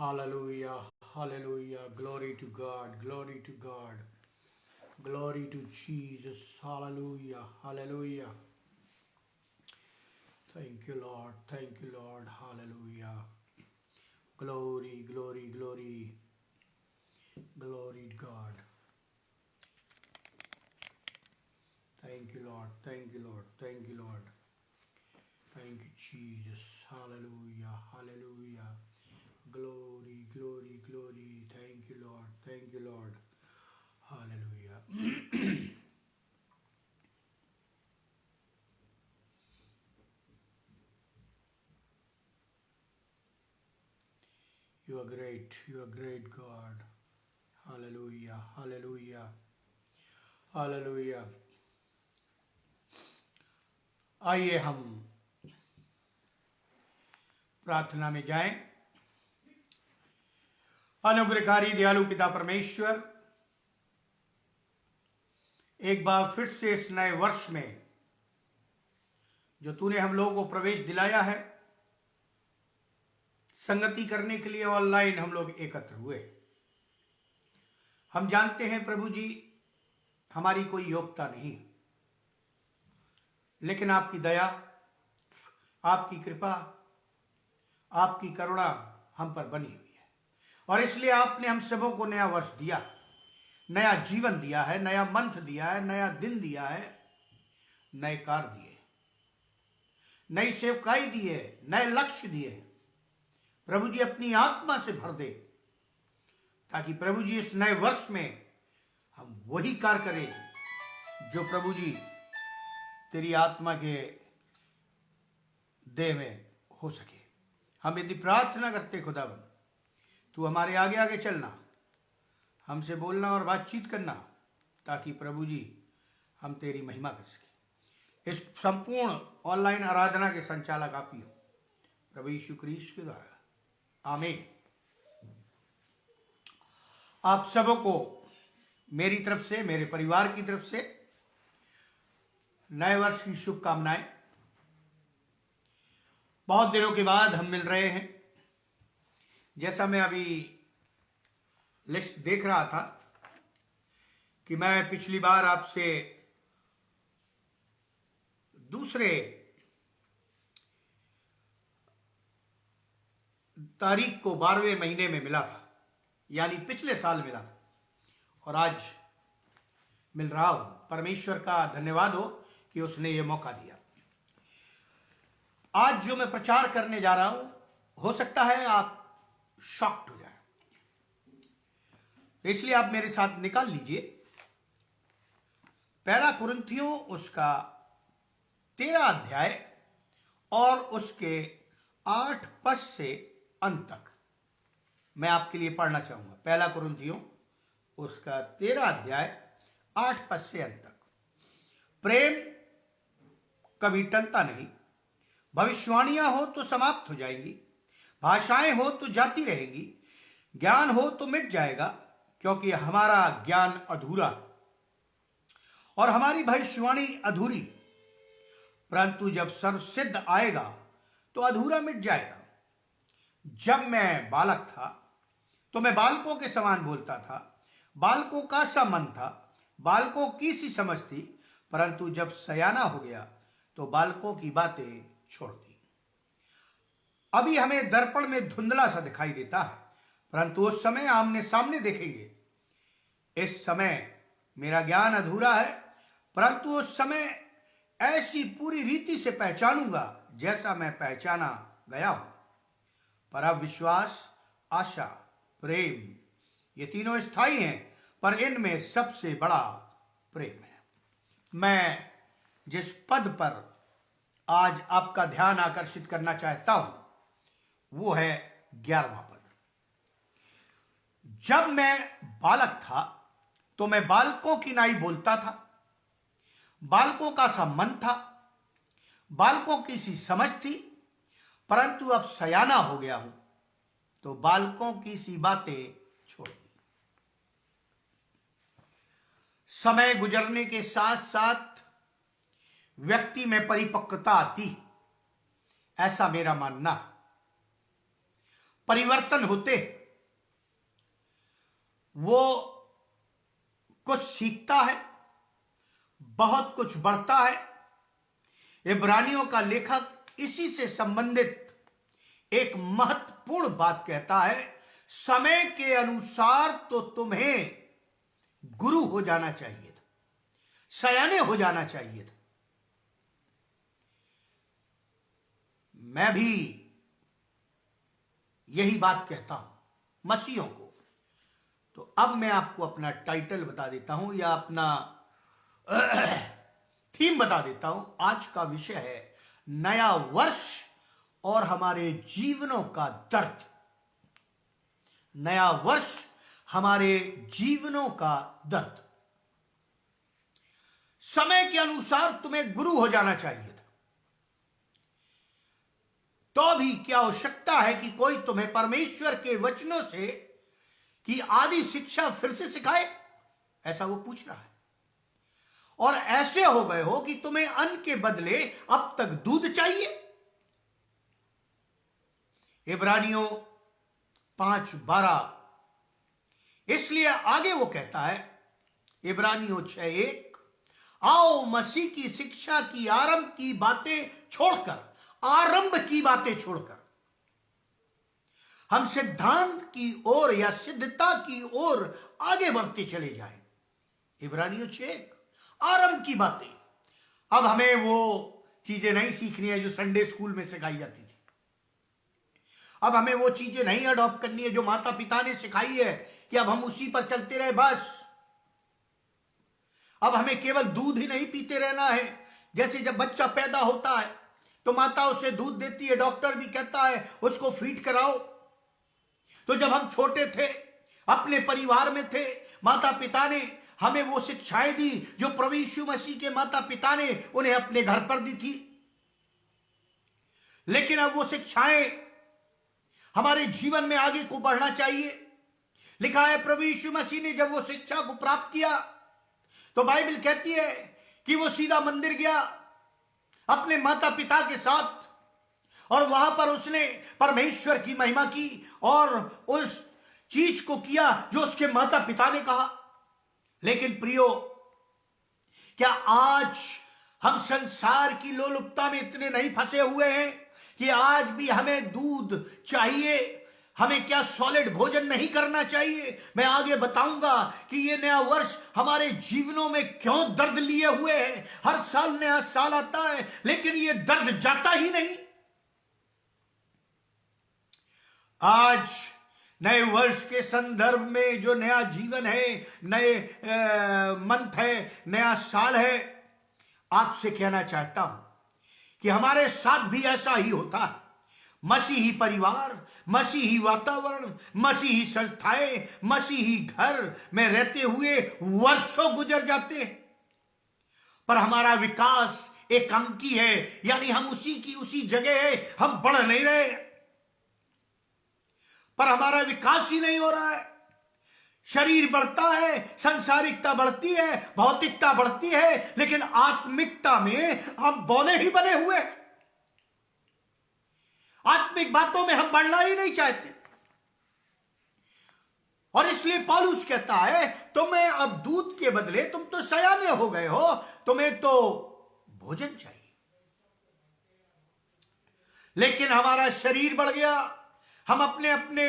Hallelujah, hallelujah, glory to God, glory to God, glory to Jesus, hallelujah, hallelujah. Thank you, Lord, hallelujah. Glory, glory, glory, glory to God. Thank you, Lord, thank you, Lord, thank you, Lord. Thank you, Jesus, hallelujah, hallelujah. Glory, glory, glory. Thank you, Lord. Thank you, Lord. Hallelujah. You are great. You are great, God. Hallelujah. Hallelujah. Hallelujah. आइए हम प्रार्थना में जाएं। अनुग्रहकारी दयालु पिता परमेश्वर, एक बार फिर से इस नए वर्ष में जो तूने हम लोगों को प्रवेश दिलाया है, संगति करने के लिए ऑनलाइन हम लोग एकत्र हुए। हम जानते हैं प्रभु जी, हमारी कोई योग्यता नहीं, लेकिन आपकी दया, आपकी कृपा, आपकी करुणा हम पर बनी हुई है, और इसलिए आपने हम सबों को नया वर्ष दिया, नया जीवन दिया है, नया मंथ दिया है, नया दिन दिया है, नए कार्य दिए, नई सेवकाई दिए, नए लक्ष्य दिए। प्रभु जी अपनी आत्मा से भर दे, ताकि प्रभु जी इस नए वर्ष में हम वही कार्य करें जो प्रभु जी तेरी आत्मा के देह में हो सके। हम यदि प्रार्थना करते खुदावन, तू हमारे आगे आगे चलना, हमसे बोलना और बातचीत करना, ताकि प्रभु जी हम तेरी महिमा कर सके। इस संपूर्ण ऑनलाइन आराधना के संचालक आप ही हो, प्रभु यीशु क्रिस्ट के द्वारा, आमीन। आप सबों को मेरी तरफ से, मेरे परिवार की तरफ से नए वर्ष की शुभकामनाएं। बहुत दिनों के बाद हम मिल रहे हैं। जैसा मैं अभी लिस्ट देख रहा था कि मैं पिछली बार आपसे दूसरे तारीख को 12वें महीने में मिला था, यानी पिछले साल मिला था, और आज मिल रहा हूं। परमेश्वर का धन्यवाद हो कि उसने ये मौका दिया। आज जो मैं प्रचार करने जा रहा हूं, हो सकता है आप शॉक्ड हो जाए, इसलिए आप मेरे साथ निकाल लीजिए पहला कुरिन्थियों उसका 13 अध्याय और उसके 8 पद से अंत तक मैं आपके लिए पढ़ना चाहूंगा। पहला कुरिन्थियों उसका 13 अध्याय 8 पद से अंत तक। प्रेम कभी टलता नहीं, भविष्यवाणियां हो तो समाप्त हो जाएंगी, भाषाएं हो तो जाती रहेंगी, ज्ञान हो तो मिट जाएगा, क्योंकि हमारा ज्ञान अधूरा और हमारी भविष्यवाणी अधूरी। परंतु जब सर्वसिद्ध आएगा तो अधूरा मिट जाएगा। जब मैं बालक था तो मैं बालकों के समान बोलता था, बालकों का सा मन था, बालकों की सी समझ थी। परंतु जब सयाना हो गया तो बालकों की बातें छोड़ दी। अभी हमें दर्पण में धुंधला सा दिखाई देता है, परंतु उस समय आमने सामने देखेंगे। इस समय मेरा ज्ञान अधूरा है, परंतु उस समय ऐसी पूरी रीति से पहचानूंगा जैसा मैं पहचाना गया हूं। पर अब विश्वास, आशा, प्रेम, ये तीनों स्थायी हैं, पर इनमें सबसे बड़ा प्रेम है। मैं जिस पद पर आज आपका ध्यान आकर्षित करना चाहता हूं वो है 11वां पद। जब मैं बालक था तो मैं बालकों की नाई बोलता था, बालकों का सा मन था, बालकों की सी समझ थी। परंतु अब सयाना हो गया हूं तो बालकों की सी बातें छोड़ दी। समय गुजरने के साथ साथ व्यक्ति में परिपक्वता आती, ऐसा मेरा मानना। परिवर्तन होते हैं, वो कुछ सीखता है, बहुत कुछ बढ़ता है। इब्रानियों का लेखक इसी से संबंधित एक महत्वपूर्ण बात कहता है, समय के अनुसार तो तुम्हें गुरु हो जाना चाहिए था, सयाने हो जाना चाहिए था। मैं भी यही बात कहता हूं मसीहों को। तो अब मैं आपको अपना टाइटल बता देता हूं, या अपना थीम बता देता हूं। आज का विषय है नया वर्ष और हमारे जीवनों का दर्द। नया वर्ष, हमारे जीवनों का दर्द। समय के अनुसार तुम्हें गुरु हो जाना चाहिए था, तो भी क्या आवश्यकता है कि कोई तुम्हें परमेश्वर के वचनों से कि आदि शिक्षा फिर से सिखाए? ऐसा वो पूछ रहा है। और ऐसे हो गए हो कि तुम्हें अन्न के बदले अब तक दूध चाहिए। इब्रानियों 5:12। इसलिए आगे वो कहता है, इब्रानियों 6:1, आओ मसीह की शिक्षा की आरंभ की बातें छोड़कर हम सिद्धांत की ओर या सिद्धता की ओर आगे बढ़ते चले जाएं। इब्रानियों 6:1, आरंभ की बातें। अब हमें वो चीजें नहीं सीखनी है जो संडे स्कूल में सिखाई जाती थी। अब हमें वो चीजें नहीं अडॉप्ट करनी है जो माता पिता ने सिखाई है कि अब हम उसी पर चलते रहे बस। अब हमें केवल दूध ही नहीं पीते रहना है। जैसे जब बच्चा पैदा होता है तो माता उसे दूध देती है, डॉक्टर भी कहता है उसको फीड कराओ। तो जब हम छोटे थे, अपने परिवार में थे, माता पिता ने हमें वो शिक्षाएं दी जो प्रभु यीशु मसीह के माता पिता ने उन्हें अपने घर पर दी थी। लेकिन अब वो शिक्षाएं हमारे जीवन में आगे को बढ़ना चाहिए। लिखा है प्रभु यीशु मसीह ने जब वो शिक्षा को प्राप्त किया तो बाइबल कहती है कि वो सीधा मंदिर गया अपने माता पिता के साथ, और वहां पर उसने परमेश्वर की महिमा की और उस चीज को किया जो उसके माता पिता ने कहा। लेकिन प्रियो, क्या आज हम संसार की लोलुपता में इतने नहीं फंसे हुए हैं कि आज भी हमें दूध चाहिए? हमें क्या सॉलिड भोजन नहीं करना चाहिए? मैं आगे बताऊंगा कि ये नया वर्ष हमारे जीवनों में क्यों दर्द लिए हुए है। हर साल नया साल आता है लेकिन ये दर्द जाता ही नहीं। आज नए वर्ष के संदर्भ में जो नया जीवन है, नए मंथ है, नया साल है, आपसे कहना चाहता हूं कि हमारे साथ भी ऐसा ही होता है। मसीही परिवार, मसीही वातावरण, मसीही संस्थाएं, मसीही घर में रहते हुए वर्षों गुजर जाते हैं, पर हमारा विकास एकांकी है, यानी हम उसी की उसी जगह है, हम बढ़ नहीं रहे, पर हमारा विकास ही नहीं हो रहा है। शरीर बढ़ता है, संसारिकता बढ़ती है, भौतिकता बढ़ती है, लेकिन आत्मिकता में हम बौने ही बने हुए हैं। आत्मिक बातों में हम बढ़ना ही नहीं चाहते। और इसलिए पौलुस कहता है, तुम्हें अब दूध के बदले, तुम तो सयाने हो गए हो, तुम्हें तो भोजन चाहिए। लेकिन हमारा शरीर बढ़ गया। हम अपने अपने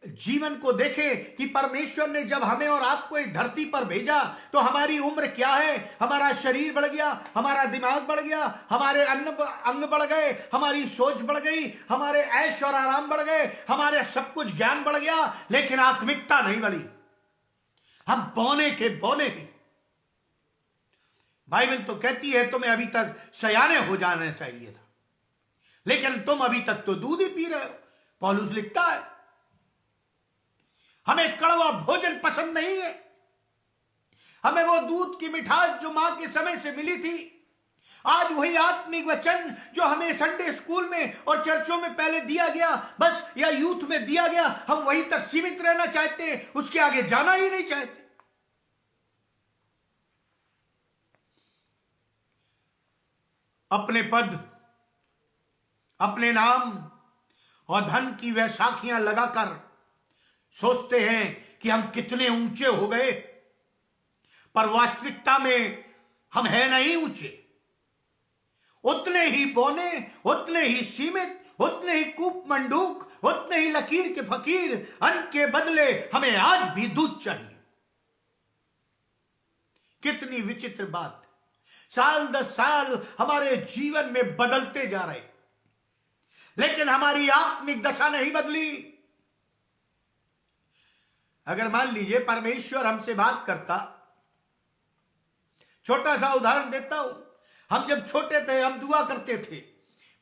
जीवन को देखें कि परमेश्वर ने जब हमें और आपको इस धरती पर भेजा तो हमारी उम्र क्या है? हमारा शरीर बढ़ गया, हमारा दिमाग बढ़ गया, हमारे अंग बढ़ गए, हमारी सोच बढ़ गई, हमारे ऐश और आराम बढ़ गए, हमारे सब कुछ ज्ञान बढ़ गया, लेकिन आत्मिकता नहीं बढ़ी। हम बौने के बौने ही। बाइबल तो कहती है तुम्हें अभी तक सयाने हो जाना चाहिए था, लेकिन तुम अभी तक तो दूध ही पी रहे हो। पौलुस लिखता है, हमें कड़वा भोजन पसंद नहीं है। हमें वो दूध की मिठास जो मां के समय से मिली थी, आज वही आत्मिक वचन जो हमें संडे स्कूल में और चर्चों में पहले दिया गया, बस, या यूथ में दिया गया, हम वहीं तक सीमित रहना चाहते हैं, उसके आगे जाना ही नहीं चाहते। अपने पद, अपने नाम और धन की वैसाखियां लगाकर सोचते हैं कि हम कितने ऊंचे हो गए, पर वास्तविकता में हम हैं नहीं ऊंचे। उतने ही बौने, उतने ही सीमित, उतने ही कूप मंडूक, उतने ही लकीर के फकीर। अन्न के बदले हमें आज भी दूध चाहिए। कितनी विचित्र बात। साल दर साल हमारे जीवन में बदलते जा रहे, लेकिन हमारी आत्मिक दशा नहीं बदली। अगर मान लीजिए परमेश्वर हमसे बात करता, छोटा सा उदाहरण देता हूं। हम जब छोटे थे हम दुआ करते थे।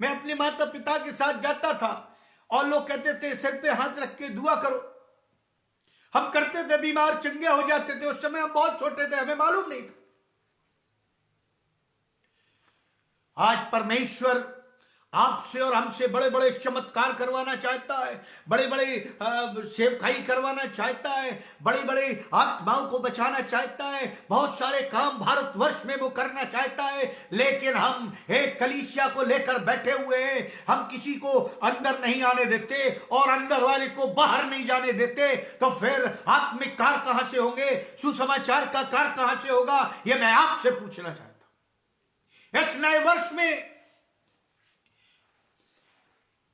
मैं अपने माता पिता के साथ जाता था और लोग कहते थे सिर पे हाथ रख के दुआ करो। हम करते थे, बीमार चंगे हो जाते थे। उस समय हम बहुत छोटे थे, हमें मालूम नहीं था। आज परमेश्वर आपसे और हमसे बड़े बड़े चमत्कार करवाना चाहता है, बड़े बड़े सेवकाई करवाना चाहता है, बड़े बड़े आत्माओं को बचाना चाहता है, बहुत सारे काम भारतवर्ष में वो करना चाहता है। लेकिन हम एक कलीसिया को लेकर बैठे हुए हैं। हम किसी को अंदर नहीं आने देते और अंदर वाले को बाहर नहीं जाने देते। तो फिर आत्मिक कार्य कहां से होंगे, सुसमाचार का कार्य कहां से होगा, यह मैं आपसे पूछना चाहता हूं। इस नए वर्ष में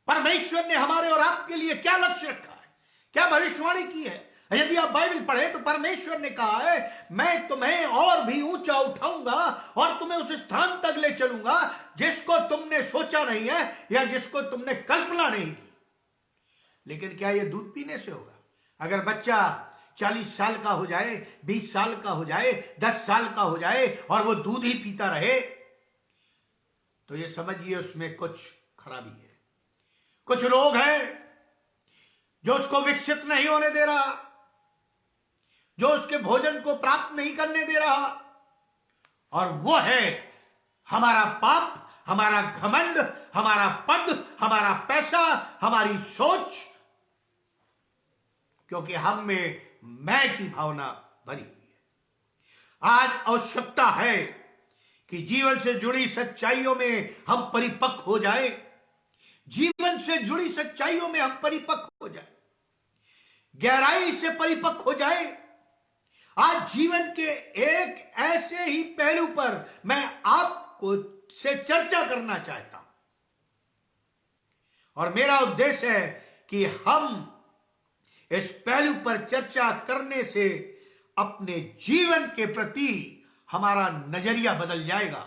परमेश्वर ने हमारे और आपके लिए क्या लक्ष्य रखा है, क्या भविष्यवाणी की है। यदि आप बाइबल पढ़े तो परमेश्वर ने कहा है, मैं तुम्हें और भी ऊंचा उठाऊंगा और तुम्हें उस स्थान तक ले चलूंगा जिसको तुमने सोचा नहीं है या जिसको तुमने कल्पना नहीं की। लेकिन क्या यह दूध पीने से होगा? अगर बच्चा 40 साल का हो जाए, 20 साल का हो जाए, 10 साल का हो जाए और वो दूध ही पीता रहे, तो ये समझिए उसमें कुछ खराबी है। कुछ रोग है जो उसको विकसित नहीं होने दे रहा, जो उसके भोजन को प्राप्त नहीं करने दे रहा, और वो है हमारा पाप, हमारा घमंड, हमारा पद, हमारा पैसा, हमारी सोच। क्योंकि हम में मैं की भावना भरी हुई है। आज आवश्यकता है कि जीवन से जुड़ी सच्चाइयों में हम परिपक्व हो जाएं। जीवन से जुड़ी सच्चाइयों में हम परिपक्व हो जाएं, गहराई से परिपक्व हो जाएं। आज जीवन के एक ऐसे ही पहलू पर मैं आपको से चर्चा करना चाहता हूं, और मेरा उद्देश्य है कि हम इस पहलू पर चर्चा करने से अपने जीवन के प्रति हमारा नजरिया बदल जाएगा।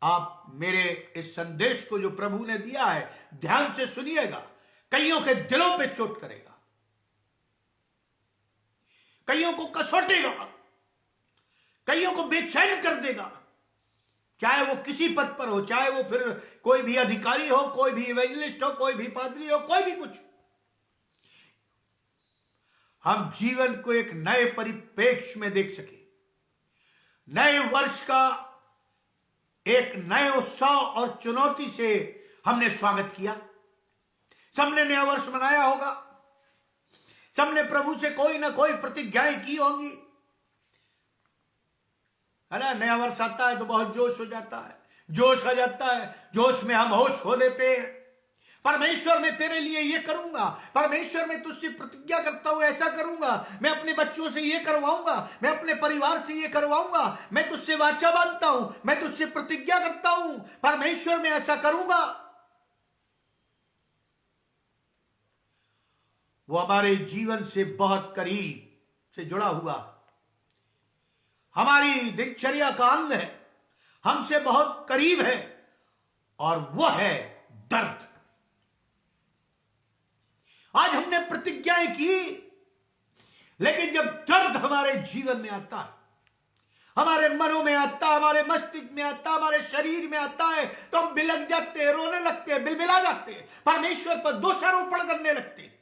आप मेरे इस संदेश को जो प्रभु ने दिया है ध्यान से सुनिएगा। कईयों के दिलों पे चोट करेगा, कईयों को कसौटेगा, कईयों को बेचैन कर देगा। चाहे वो किसी पद पर हो, चाहे वो फिर कोई भी अधिकारी हो, कोई भी इवेंजलिस्ट हो, कोई भी पादरी हो, कोई भी कुछ। हम जीवन को एक नए परिप्रेक्ष्य में देख सके। नए वर्ष का एक नए उत्साह और चुनौती से हमने स्वागत किया। सबने नया वर्ष मनाया होगा, सबने प्रभु से कोई ना कोई प्रतिज्ञाएं की होंगी, है ना। नया वर्ष आता है तो बहुत जोश हो जाता है, जोश आ जाता है, जोश में हम होश खो देते हैं। परमेश्वर मैं तेरे लिए ये करूंगा, परमेश्वर मैं तुझसे प्रतिज्ञा करता हूं ऐसा करूंगा, मैं अपने बच्चों से ये करवाऊंगा, मैं अपने परिवार से ये करवाऊंगा, मैं तुझसे वाचा बांधता हूं, मैं तुझसे प्रतिज्ञा करता हूं, परमेश्वर मैं ऐसा करूंगा। वो हमारे जीवन से बहुत करीब से जुड़ा हुआ, हमारी दिनचर्या का अंग है, हमसे बहुत करीब है, और वो है दर्द। आज हमने प्रतिज्ञाएं की, लेकिन जब दर्द हमारे जीवन में आता है, हमारे मनों में आता है, हमारे मस्तिष्क में आता है, हमारे शरीर में आता है, तो हम बिलक जाते हैं, रोने लगते हैं, बिलबिला जाते हैं, परमेश्वर पर दोषारोपण करने लगते हैं।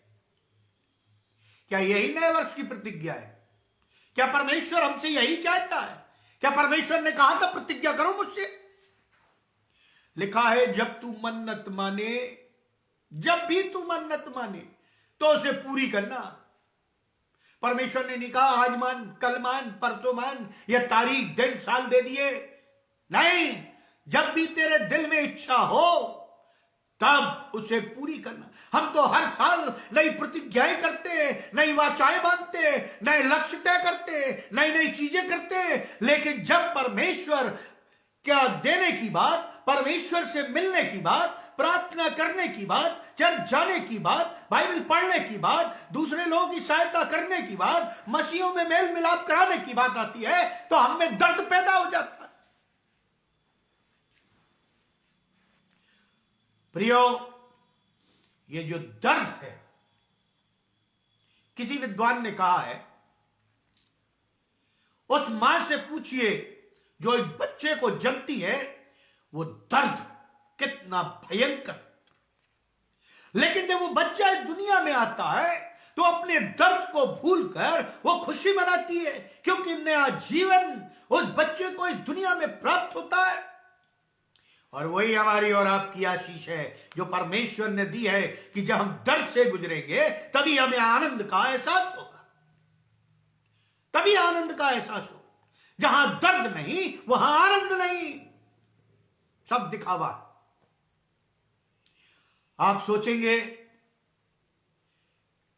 क्या यही नए वर्ष की प्रतिज्ञा है? क्या परमेश्वर हमसे यही चाहता है? क्या परमेश्वर ने कहा था प्रतिज्ञा करो मुझसे? लिखा है जब तू मन्नत माने, जब भी तू मन्नत माने तो उसे पूरी करना। परमेश्वर ने नहीं कहा आज मान, कल मान, परसों मान, या तारीख दिन साल दे दिए। नहीं, जब भी तेरे दिल में इच्छा हो तब उसे पूरी करना। हम तो हर साल नई प्रतिज्ञाएं करते हैं, नई वाचाएं बांधते हैं, नए लक्ष्य तय करते हैं, नई नई चीजें करते हैं, लेकिन जब परमेश्वर क्या देने की बात, परमेश्वर से मिलने की बात, प्रार्थना करने की बात, चर्च जाने की बात, बाइबल पढ़ने की बात, दूसरे लोगों की सहायता करने की बात, मसीहों में मेल मिलाप कराने की बात आती है तो हम में दर्द पैदा हो जाता है। प्रियो, ये जो दर्द है, किसी विद्वान ने कहा है, उस मां से पूछिए जो एक बच्चे को जन्मती है, वो दर्द कितना भयंकर। लेकिन जब वो बच्चा इस दुनिया में आता है तो अपने दर्द को भूलकर वो खुशी मनाती है, क्योंकि नया जीवन उस बच्चे को इस दुनिया में प्राप्त होता है। और वही हमारी और आपकी आशीष है जो परमेश्वर ने दी है कि जब हम दर्द से गुजरेंगे तभी हमें आनंद का एहसास होगा, तभी आनंद का एहसास होगा। जहां दर्द नहीं वहां आनंद नहीं, सब दिखावा। आप सोचेंगे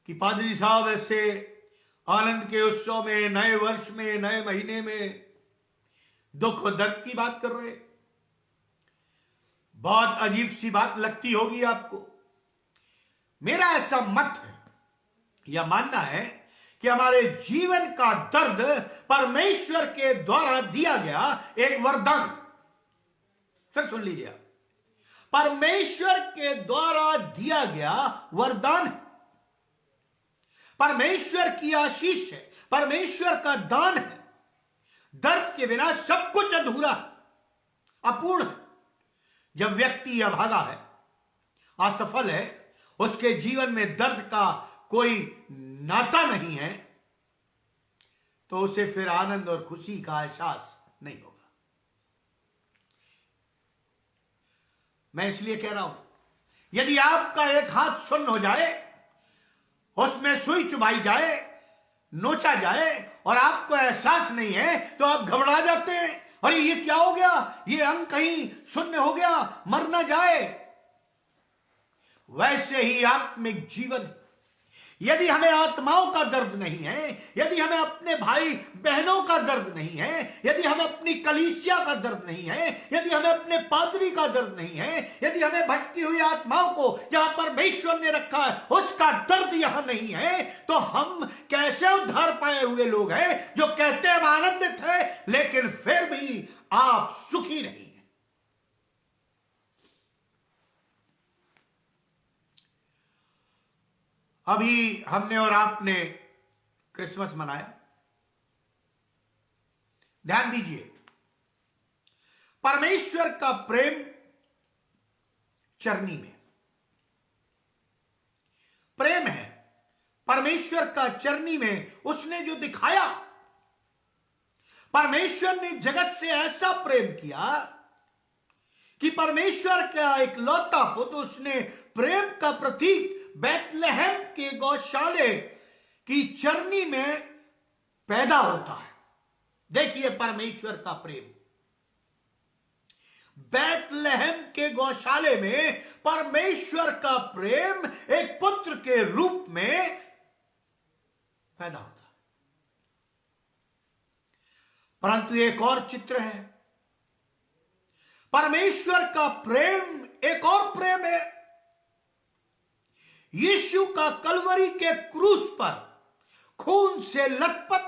कि पादरी साहब ऐसे आनंद के उत्सव में, नए वर्ष में, नए महीने में दुख और दर्द की बात कर रहे। बहुत अजीब सी बात लगती होगी आपको। मेरा ऐसा मत है, यह मानना है कि हमारे जीवन का दर्द परमेश्वर के द्वारा दिया गया एक वरदान। फिर सुन लीजिए आप, परमेश्वर के द्वारा दिया गया वरदान है, परमेश्वर की आशीष है, परमेश्वर का दान है। दर्द के बिना सब कुछ अधूरा, अपूर्ण है। जब व्यक्ति अभागा है, असफल है, उसके जीवन में दर्द का कोई नाता नहीं है, तो उसे फिर आनंद और खुशी का एहसास नहीं होगा। मैं इसलिए कह रहा हूं, यदि आपका एक हाथ सुन्न हो जाए, उसमें सुई चुभाई जाए, नोचा जाए और आपको एहसास नहीं है तो आप घबरा जाते हैं, अरे ये क्या हो गया, ये अंग कहीं शून्य हो गया, मर ना जाए। वैसे ही आत्मिक जीवन, यदि हमें आत्माओं का दर्द नहीं है, यदि हमें अपने भाई बहनों का दर्द नहीं है, यदि हमें अपनी कलीसिया का दर्द नहीं है, यदि हमें अपने पादरी का दर्द नहीं है, यदि हमें भटकी हुई आत्माओं को जहां परमेश्वर ने रखा है उसका दर्द यहां नहीं है, तो हम कैसे उद्धार पाए हुए लोग हैं जो कहते हैं हम आनंदित है, लेकिन फिर भी आप सुखी नहीं। अभी हमने और आपने क्रिसमस मनाया। ध्यान दीजिए, परमेश्वर का प्रेम चरनी में प्रेम है। परमेश्वर का चरनी में उसने जो दिखाया, परमेश्वर ने जगत से ऐसा प्रेम किया कि परमेश्वर का एक लौता पुत्र, उसने प्रेम का प्रतीक बैतलहम के गौशाले की चरनी में पैदा होता है। देखिए परमेश्वर का प्रेम, बैतलहम के गौशाले में परमेश्वर का प्रेम एक पुत्र के रूप में पैदा होता है। परंतु एक और चित्र है, परमेश्वर का प्रेम एक और प्रेम है। यीशु का कलवरी के क्रूस पर खून से लथपथ,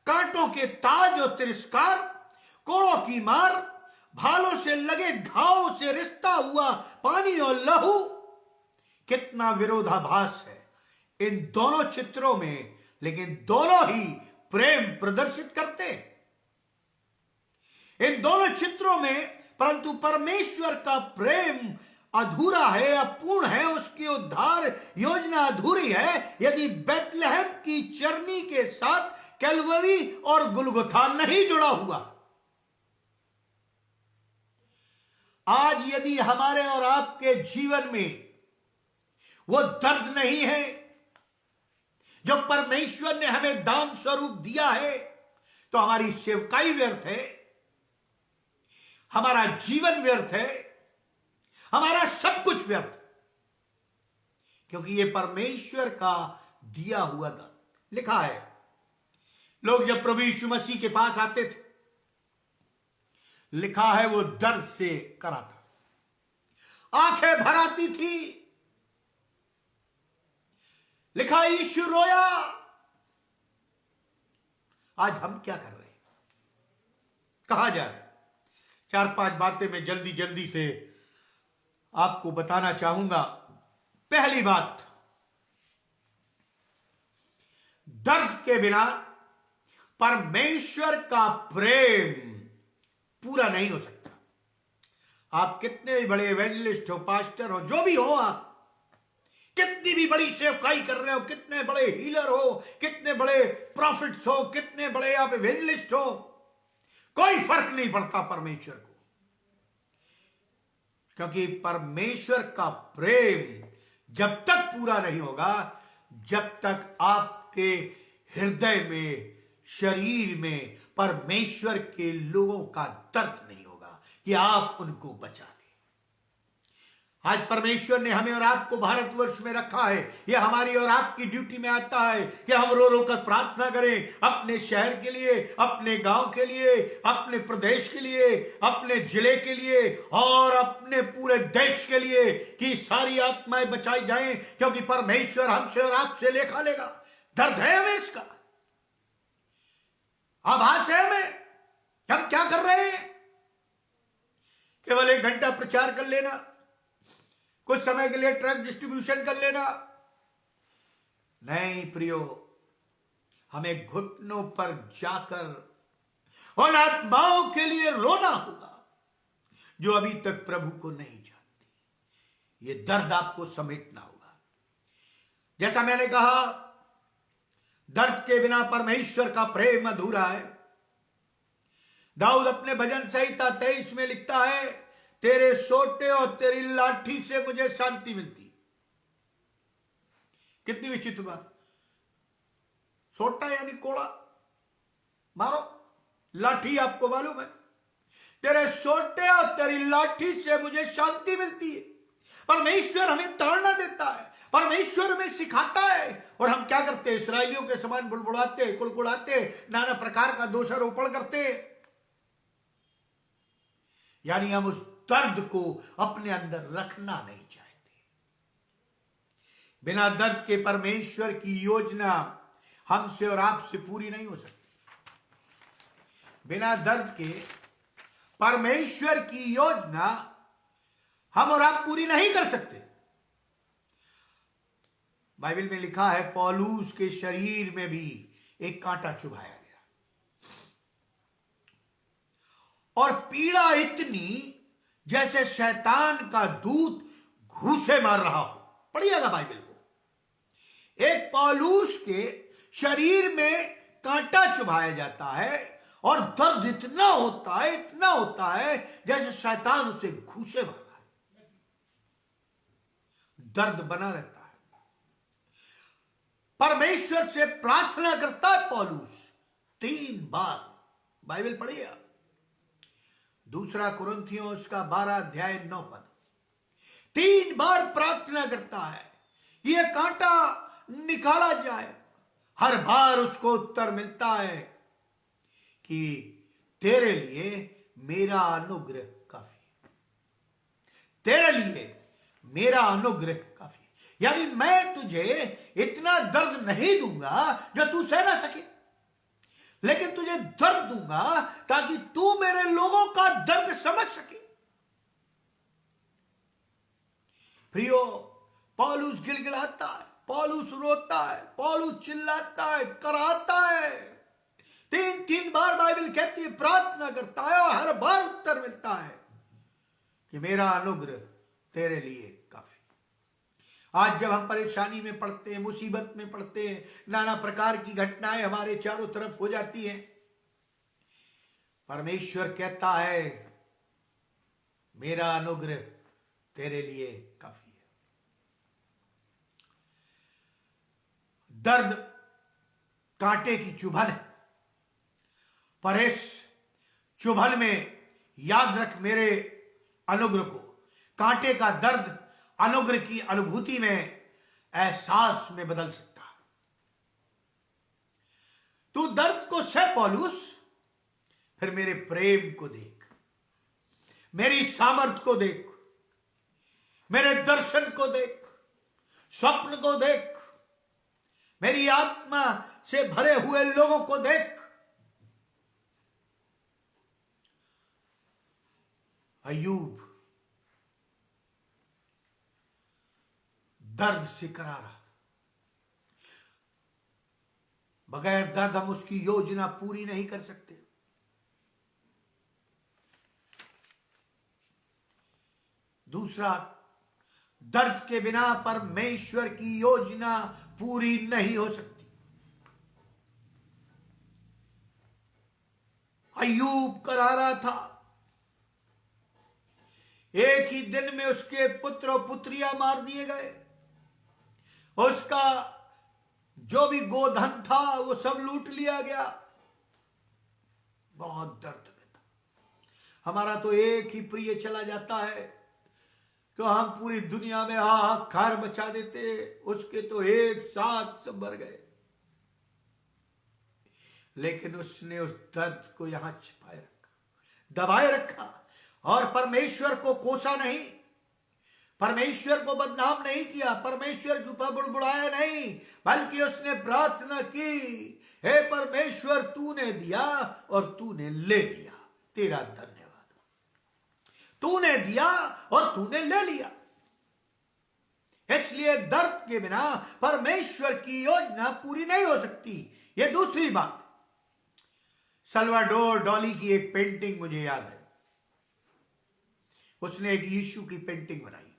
कांटों के ताज और तिरस्कार, कोड़ों की मार, भालों से लगे घाव से रिश्ता हुआ पानी और लहू, कितना विरोधाभास है इन दोनों चित्रों में, लेकिन दोनों ही प्रेम प्रदर्शित करते इन दोनों चित्रों में। परंतु परमेश्वर का प्रेम अधूरा है, अपूर्ण है, उसकी उद्धार योजना अधूरी है यदि बैतलहम की चरनी के साथ कैलवरी और गुलगुथा नहीं जुड़ा हुआ। आज यदि हमारे और आपके जीवन में वो दर्द नहीं है जो परमेश्वर ने हमें दान स्वरूप दिया है, तो हमारी सेवकाई व्यर्थ है, हमारा जीवन व्यर्थ है, हमारा सब कुछ व्यर्थ, क्योंकि ये परमेश्वर का दिया हुआ दर्द। लिखा है, लोग जब प्रभु यीशु मसीह के पास आते थे, लिखा है वो दर्द से करा था, आंखें भर आती थी। लिखा है यीशु रोया। आज हम क्या कर रहे हैं, कहां जा रहे हैं? 4-5 बातें मैं जल्दी जल्दी से आपको बताना चाहूंगा। पहली बात, दर्द के बिना परमेश्वर का प्रेम पूरा नहीं हो सकता। आप कितने बड़े एवेंजलिस्ट हो, पास्टर हो, जो भी हो, आप कितनी भी बड़ी सेवकाई कर रहे हो, कितने बड़े हीलर हो, कितने बड़े प्रॉफिट्स हो, कितने बड़े आप एवेंजलिस्ट हो, कोई फर्क नहीं पड़ता परमेश्वर को, क्योंकि परमेश्वर का प्रेम जब तक पूरा नहीं होगा, जब तक आपके हृदय में, शरीर में परमेश्वर के लोगों का दर्द नहीं होगा कि आप उनको बचा लें। आज परमेश्वर ने हमें और आपको भारतवर्ष में रखा है। यह हमारी और आपकी ड्यूटी में आता है कि हम रो रो कर प्रार्थना करें अपने शहर के लिए, अपने गांव के लिए, अपने प्रदेश के लिए, अपने जिले के लिए और अपने पूरे देश के लिए, कि सारी आत्माएं बचाई जाएं, क्योंकि परमेश्वर हमसे और आपसे लेखा लेगा। दर्द है हमें इसका, आभास है हमें। हम क्या कर रहे हैं? केवल 1 घंटा प्रचार कर लेना, कुछ समय के लिए ट्रक डिस्ट्रीब्यूशन कर लेना। नहीं प्रियो, हमें घुटनों पर जाकर उन आत्माओं के लिए रोना होगा जो अभी तक प्रभु को नहीं जानती। ये दर्द आपको समेटना होगा। जैसा मैंने कहा, दर्द के बिना परमेश्वर का प्रेम अधूरा है। दाऊद अपने भजन संहिता 23 में लिखता है, तेरे सोटे और तेरी लाठी से मुझे शांति मिलती। कितनी विचित्र बात। सोटा यानी कोड़ा मारो, लाठी आपको मालूम है, तेरे सोटे और तेरी लाठी से मुझे शांति मिलती है। परमेश्वर हमें ताड़ना देता है, परमेश्वर हमें सिखाता है, और हम क्या करते हैं? इसराइलियों के समान बुड़बुड़ाते, कुड़कुड़ाते, नाना प्रकार का दोषारोपण करते, यानी हम उस दर्द को अपने अंदर रखना नहीं चाहते। बिना दर्द के परमेश्वर की योजना हमसे और आपसे पूरी नहीं हो सकती। बिना दर्द के परमेश्वर की योजना हम और आप पूरी नहीं कर सकते। बाइबल में लिखा है, पौलुस के शरीर में भी एक कांटा चुभाया गया, और पीड़ा इतनी जैसे शैतान का दूत घूंसे मार रहा हो। पढ़िएगा बाइबल को। एक पौलुस के शरीर में कांटा चुभाया जाता है और दर्द इतना होता है, इतना होता है, जैसे शैतान उसे घूंसे मार रहा है। दर्द बना रहता है। परमेश्वर से प्रार्थना करता है पौलुस 3 बार। बाइबल पढ़िए, 2 कुरिन्थियों उसका 12 अध्याय 9 पद। 3 बार प्रार्थना करता है, यह कांटा निकाला जाए। हर बार उसको उत्तर मिलता है कि तेरे लिए मेरा अनुग्रह काफी है, तेरे लिए मेरा अनुग्रह काफी है। यानी मैं तुझे इतना दर्द नहीं दूंगा जो तू सह ना सके, लेकिन तुझे दर्द दूंगा ताकि तू मेरे लोगों का दर्द समझ सके। प्रियो, पौलुस गिड़गिड़ाता है, पौलुस रोता है, पौलुस चिल्लाता है, कराता है। 3 बार बाइबल कहती है प्रार्थना करता है, और हर बार उत्तर मिलता है कि मेरा अनुग्रह तेरे लिए काफी। आज जब हम परेशानी में पड़ते हैं, मुसीबत में पड़ते हैं, नाना प्रकार की घटनाएं हमारे चारों तरफ हो जाती हैं, परमेश्वर कहता है मेरा अनुग्रह तेरे लिए काफी है। दर्द कांटे की चुभन है, पर इस चुभन में याद रख मेरे अनुग्रह को, कांटे का दर्द अनुग्रह की अनुभूति में, एहसास में बदल सकता है। तू दर्द को सह पौलुस, फिर मेरे प्रेम को देख, मेरी सामर्थ को देख, मेरे दर्शन को देख, स्वप्न को देख, मेरी आत्मा से भरे हुए लोगों को देख। अय्यूब दर्द से करा रहा था। बगैर दर्द हम उसकी योजना पूरी नहीं कर सकते। दूसरा, दर्द के बिना परमेश्वर की योजना पूरी नहीं हो सकती। अय्यूब करा रहा था, एक ही दिन में उसके पुत्र और पुत्रियां मार दिए गए, उसका जो भी गोधन था वो सब लूट लिया गया। बहुत दर्द में था। हमारा तो एक ही प्रिय चला जाता है तो हम पूरी दुनिया में हाहाकार मचा देते, उसके तो एक साथ सब मर गए। लेकिन उसने उस दर्द को यहां छिपाए रखा, दबाए रखा, और परमेश्वर को कोसा नहीं, परमेश्वर को बदनाम नहीं किया, परमेश्वर के ऊपर बुड़बुड़ाया नहीं, बल्कि उसने प्रार्थना की, हे परमेश्वर तूने दिया और तूने ले लिया, तेरा धन्यवाद। तूने दिया और तूने ले लिया। इसलिए दर्द के बिना परमेश्वर की योजना पूरी नहीं हो सकती। यह दूसरी बात। सल्वाडोर डॉली की एक पेंटिंग मुझे याद है। उसने एक यीशु की पेंटिंग बनाई।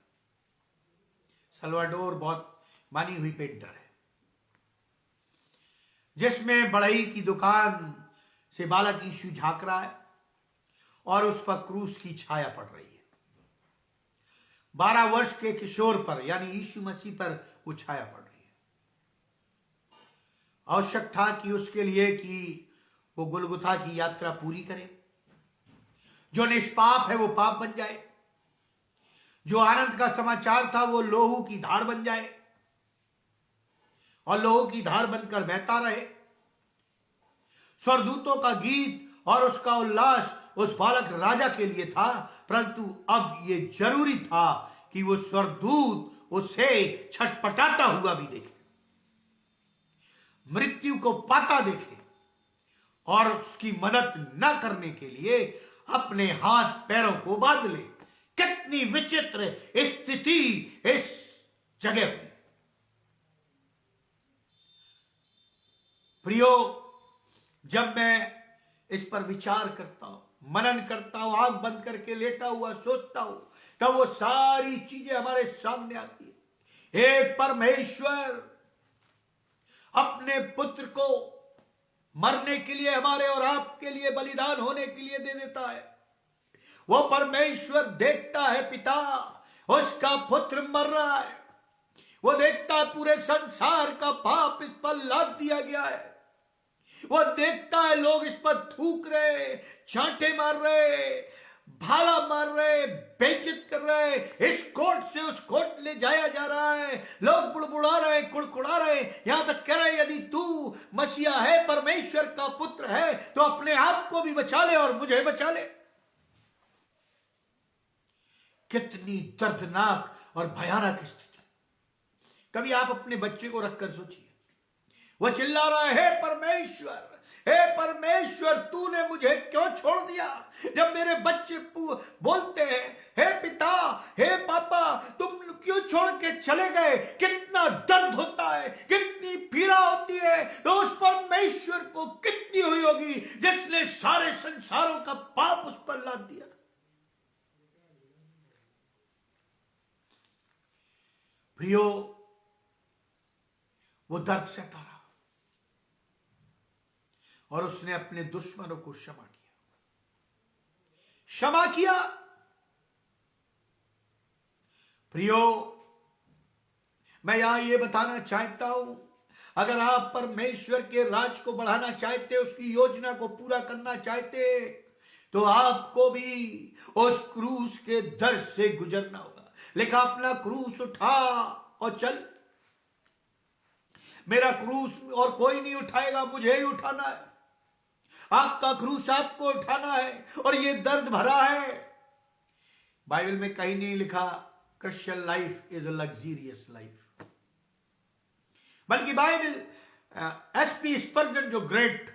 सल्वाडोर बहुत मानी हुई पेंटर है, जिसमें बढ़ई की दुकान से बालक यीशु झांक रहा है और उस पर क्रूस की छाया पड़ रही है। 12 वर्ष के किशोर पर, यानी यीशु मसीह पर वो छाया पड़ रही है। आवश्यक था कि उसके लिए कि वो गुलगुथा की यात्रा पूरी करे। जो निष्पाप है वो पाप बन जाए, जो आनंद का समाचार था वो लोहू की धार बन जाए और लोहू की धार बनकर बहता रहे। स्वर्गदूतों का गीत और उसका उल्लास उस बालक राजा के लिए था, परंतु अब यह जरूरी था कि वो स्वर्गदूत उसे छटपटाता हुआ भी देखे, मृत्यु को पाता देखे, और उसकी मदद न करने के लिए अपने हाथ पैरों को बांध ले। कितनी विचित्र स्थिति इस जगह हुई। प्रियो, जब मैं इस पर विचार करता हूं, मनन करता हूं, आंख बंद करके लेटा हुआ सोचता हूं, तब वो सारी चीजें हमारे सामने आती है। एक परमेश्वर अपने पुत्र को मरने के लिए, हमारे और आपके लिए बलिदान होने के लिए दे देता है। वो परमेश्वर देखता है, पिता उसका पुत्र मर रहा है, वो देखता है पूरे संसार का पाप इस पर लाद दिया गया है, वो देखता है लोग इस पर थूक रहे, छांटे मार रहे, भाला मार रहे, बेइज्जत कर रहे, इस कोर्ट से उस कोर्ट ले जाया जा रहा है, लोग बुड़बुड़ा रहे, कुड़कुड़ा रहे, यहां तक कह रहे यदि तू मसीहा है, परमेश्वर का पुत्र है, तो अपने आप को भी बचा ले और मुझे बचा ले। कितनी दर्दनाक और भयानक स्थिति। कभी आप अपने बच्चे को रखकर सोचिए, वो चिल्ला रहा है, हे परमेश्वर, हे परमेश्वर तूने मुझे क्यों छोड़ दिया। जब मेरे बच्चे बोलते हैं, हे पिता, हे पापा तुम क्यों छोड़ के चले गए, कितना दर्द होता है, कितनी पीड़ा होती है, तो उस परमेश्वर को कितनी हुई होगी जिसने सारे संसारों का पाप उस पर लाद दिया। प्रियो, वो दर्द सहता रहा और उसने अपने दुश्मनों को क्षमा किया। प्रियो, मैं यहां यह बताना चाहता हूं, अगर आप परमेश्वर के राज को बढ़ाना चाहते, उसकी योजना को पूरा करना चाहते, तो आपको भी उस क्रूस के दर्द से गुजरना होगा। लिखा, अपना क्रूस उठा और चल। मेरा क्रूस और कोई नहीं उठाएगा, मुझे ही उठाना है। आपका क्रूस आपको उठाना है और ये दर्द भरा है। बाइबल में कहीं नहीं लिखा Christian life is a luxurious life, बल्कि बाइबल एसपी स्पर्जन जो ग्रेट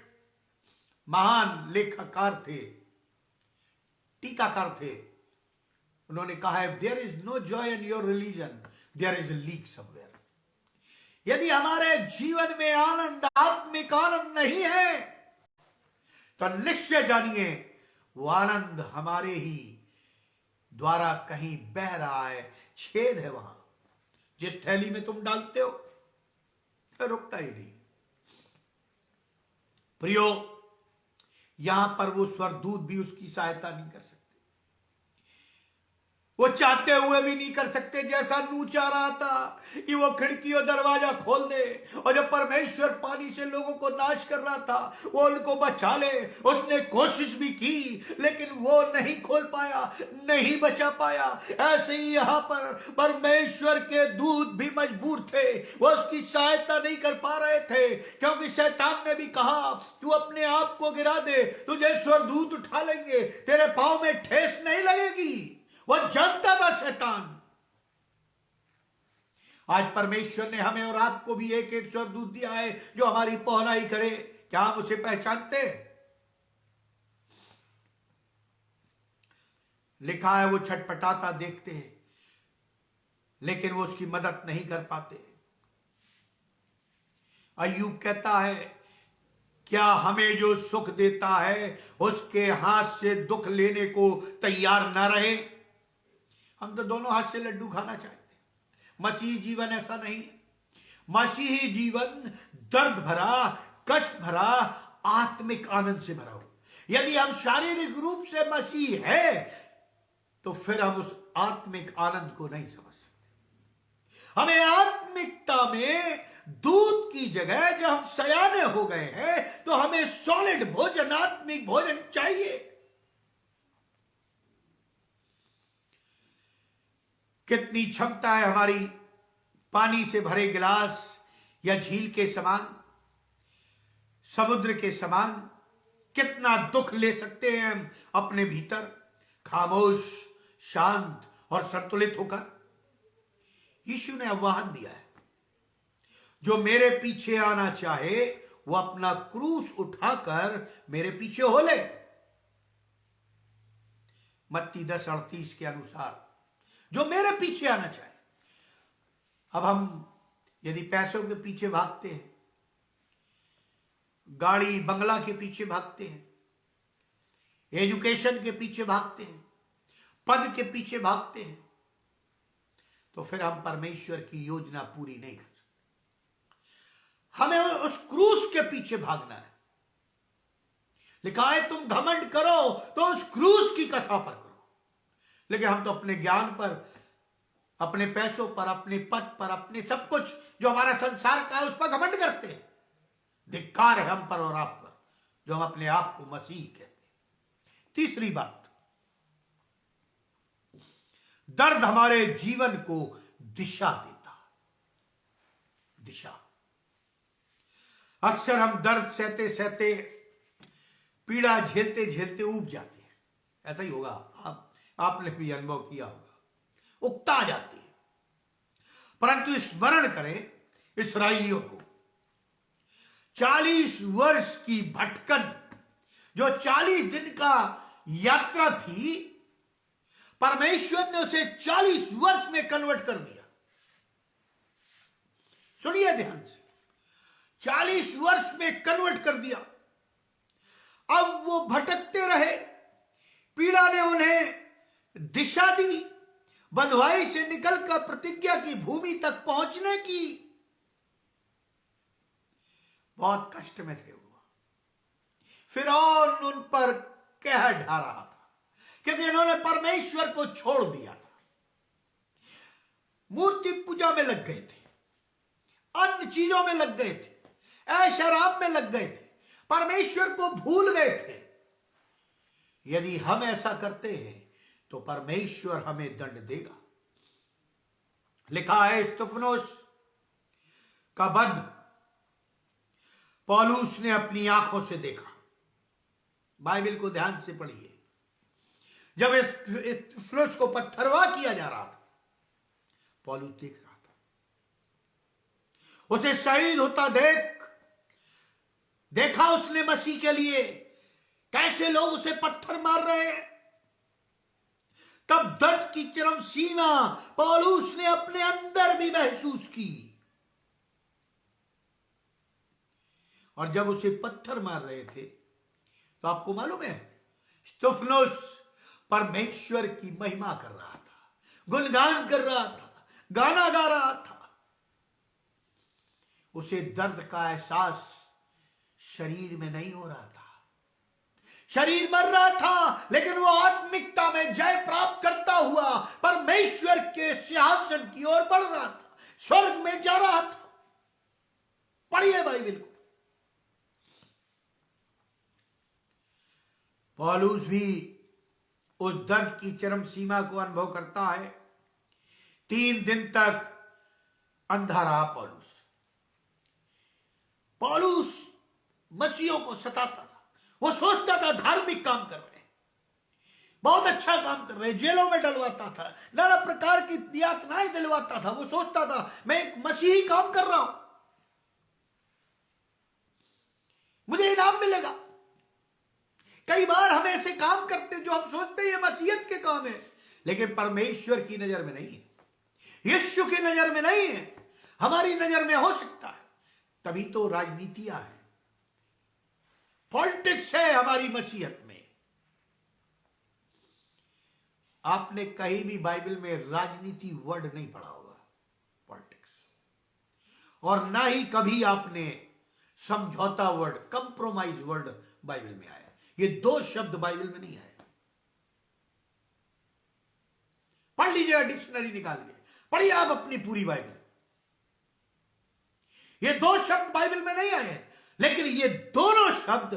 महान लेखकार थे, टीकाकार थे, उन्होंने कहा, if there is no joy in your religion there is a leak somewhere. यदि हमारे जीवन में आनंद, आत्मिक आनंद नहीं है, तो निश्चय जानिए वो आनंद हमारे ही द्वारा कहीं बह रहा है, छेद है वहां। जिस थैली में तुम डालते हो तो रुकता ही नहीं। प्रियो, यहां पर वो स्वर्गदूत भी उसकी सहायता नहीं कर सकते, वो चाहते हुए भी नहीं कर सकते। जैसा नूह चाह रहा था कि वो खिड़की और दरवाजा खोल दे, और जब परमेश्वर पानी से लोगों को नाश कर रहा था वो उनको बचा ले, उसने कोशिश भी की लेकिन वो नहीं खोल पाया, नहीं बचा पाया। ऐसे ही यहां पर परमेश्वर के दूत भी मजबूर थे, वो उसकी सहायता नहीं कर पा रहे थे, क्योंकि शैतान ने भी कहा, तू अपने आप को गिरा दे, तुझे स्वर्गदूत उठा लेंगे, तेरे पांव में ठेस नहीं लगेगी। वो जानता था शैतान। आज परमेश्वर ने हमें और आपको भी एक एक स्वर्गदूत दिया है जो हमारी पहनाई करे। क्या हम उसे पहचानते? लिखा है, वो छटपटाता देखते हैं लेकिन वो उसकी मदद नहीं कर पाते। अय्यूब कहता है, क्या हमें जो सुख देता है उसके हाथ से दुख लेने को तैयार ना रहे? हम तो दोनों हाथ से लड्डू खाना चाहते हैं। मसीही जीवन ऐसा नहीं है। मसीही जीवन दर्द भरा, कष्ट भरा, आत्मिक आनंद से भरा हो। यदि हम शारीरिक रूप से मसीह है तो फिर हम उस आत्मिक आनंद को नहीं समझ सकते। हमें आत्मिकता में दूध की जगह, जब हम सयाने हो गए हैं तो हमें सॉलिड भोजन, आत्मिक भोजन चाहिए। कितनी क्षमता है हमारी पानी से भरे गिलास या झील के समान, समुद्र के समान। कितना दुख ले सकते हैं हम अपने भीतर, खामोश, शांत और संतुलित होकर। यीशु ने आह्वान दिया है, जो मेरे पीछे आना चाहे वो अपना क्रूस उठाकर मेरे पीछे हो ले। मत्ती 10:38 के अनुसार जो मेरे पीछे आना चाहे। अब हम यदि पैसों के पीछे भागते हैं, गाड़ी बंगला के पीछे भागते हैं, एजुकेशन के पीछे भागते हैं, पद के पीछे भागते हैं, तो फिर हम परमेश्वर की योजना पूरी नहीं कर सकते। हमें उस क्रूस के पीछे भागना है। लिखा है, तुम घमंड करो तो उस क्रूस की कथा पर करो। लेकिन हम तो अपने ज्ञान पर, अपने पैसों पर, अपने पद पर, अपने सब कुछ जो हमारा संसार का है उस पर घमंड करते हैं। धिक्कार है हम पर और आप पर जो हम अपने आप को मसीह कहते हैं। तीसरी बात, दर्द हमारे जीवन को दिशा देता है। दिशा। अक्सर हम दर्द सहते सहते, पीड़ा झेलते झेलते ऊब जाते हैं। ऐसा ही होगा, आपने भी अनुभव किया होगा, उकता जाती है। परंतु स्मरण करें इस्राएलियों को, 40 वर्ष की भटकन, जो 40 दिन का यात्रा थी, परमेश्वर ने उसे 40 वर्ष में कन्वर्ट कर दिया। सुनिए ध्यान से, 40 वर्ष में कन्वर्ट कर दिया। अब वो भटकते रहे, पीड़ा ने उन्हें दिशा दी, बंधुआई से निकलकर प्रतिज्ञा की भूमि तक पहुंचने की। बहुत कष्ट में थे वो। फिरौन उन पर कहर ढा रहा था क्योंकि इन्होंने परमेश्वर को छोड़ दिया था। मूर्ति पूजा में लग गए थे, अन्य चीजों में लग गए थे, ऐश आराम में लग गए थे, परमेश्वर को भूल गए थे। यदि हम ऐसा करते हैं तो परमेश्वर हमें दंड देगा। लिखा है स्तिफनुस का वध पौलुस ने अपनी आंखों से देखा। बाइबल को ध्यान से पढ़िए। जब स्तिफनुस को पत्थरवाह किया जा रहा था, पौलुस देख रहा था। उसे शहीद होता देखा उसने मसीह के लिए कैसे लोग उसे पत्थर मार रहे हैं। तब दर्द की चरम सीमा पौलुस ने अपने अंदर भी महसूस की। और जब उसे पत्थर मार रहे थे तो आपको मालूम है, स्तिफनुस परमेश्वर की महिमा कर रहा था, गुणगान कर रहा था, गाना गा रहा था। उसे दर्द का एहसास शरीर में नहीं हो रहा था। शरीर मर रहा था, लेकिन वो आत्मिकता में जय प्राप्त करता हुआ परमेश्वर के सिंहासन की ओर बढ़ रहा था, स्वर्ग में जा रहा था। पढ़िए बाइबल को। पौलुस भी उस दर्द की चरम सीमा को अनुभव करता है। 3 दिन तक अंधा रहा पौलुस मसीहों को सताता था। वो सोचता था धार्मिक काम कर रहे हैं, बहुत अच्छा काम कर रहे हैं, जेलों में डलवाता था, नाना प्रकार की यातनाएं दिलवाता था। वो सोचता था मैं एक मसीही काम कर रहा हूं, मुझे इनाम मिलेगा। कई बार हम ऐसे काम करते हैं जो हम सोचते हैं ये मसीहत के काम है, लेकिन परमेश्वर की नजर में नहीं है, यीशु की नजर में नहीं है, हमारी नजर में हो सकता है। तभी तो राजनीतियां है, पॉलिटिक्स है हमारी मसीहत में। आपने कहीं भी बाइबल में राजनीति वर्ड नहीं पढ़ा होगा, पॉलिटिक्स, और ना ही कभी आपने समझौता वर्ड, कंप्रोमाइज वर्ड बाइबल में आया। ये 2 शब्द बाइबल में नहीं आए। पढ़ लीजिए, डिक्शनरी निकाल के पढ़िए आप अपनी पूरी बाइबल। ये 2 शब्द बाइबल में नहीं आए, लेकिन ये दोनों शब्द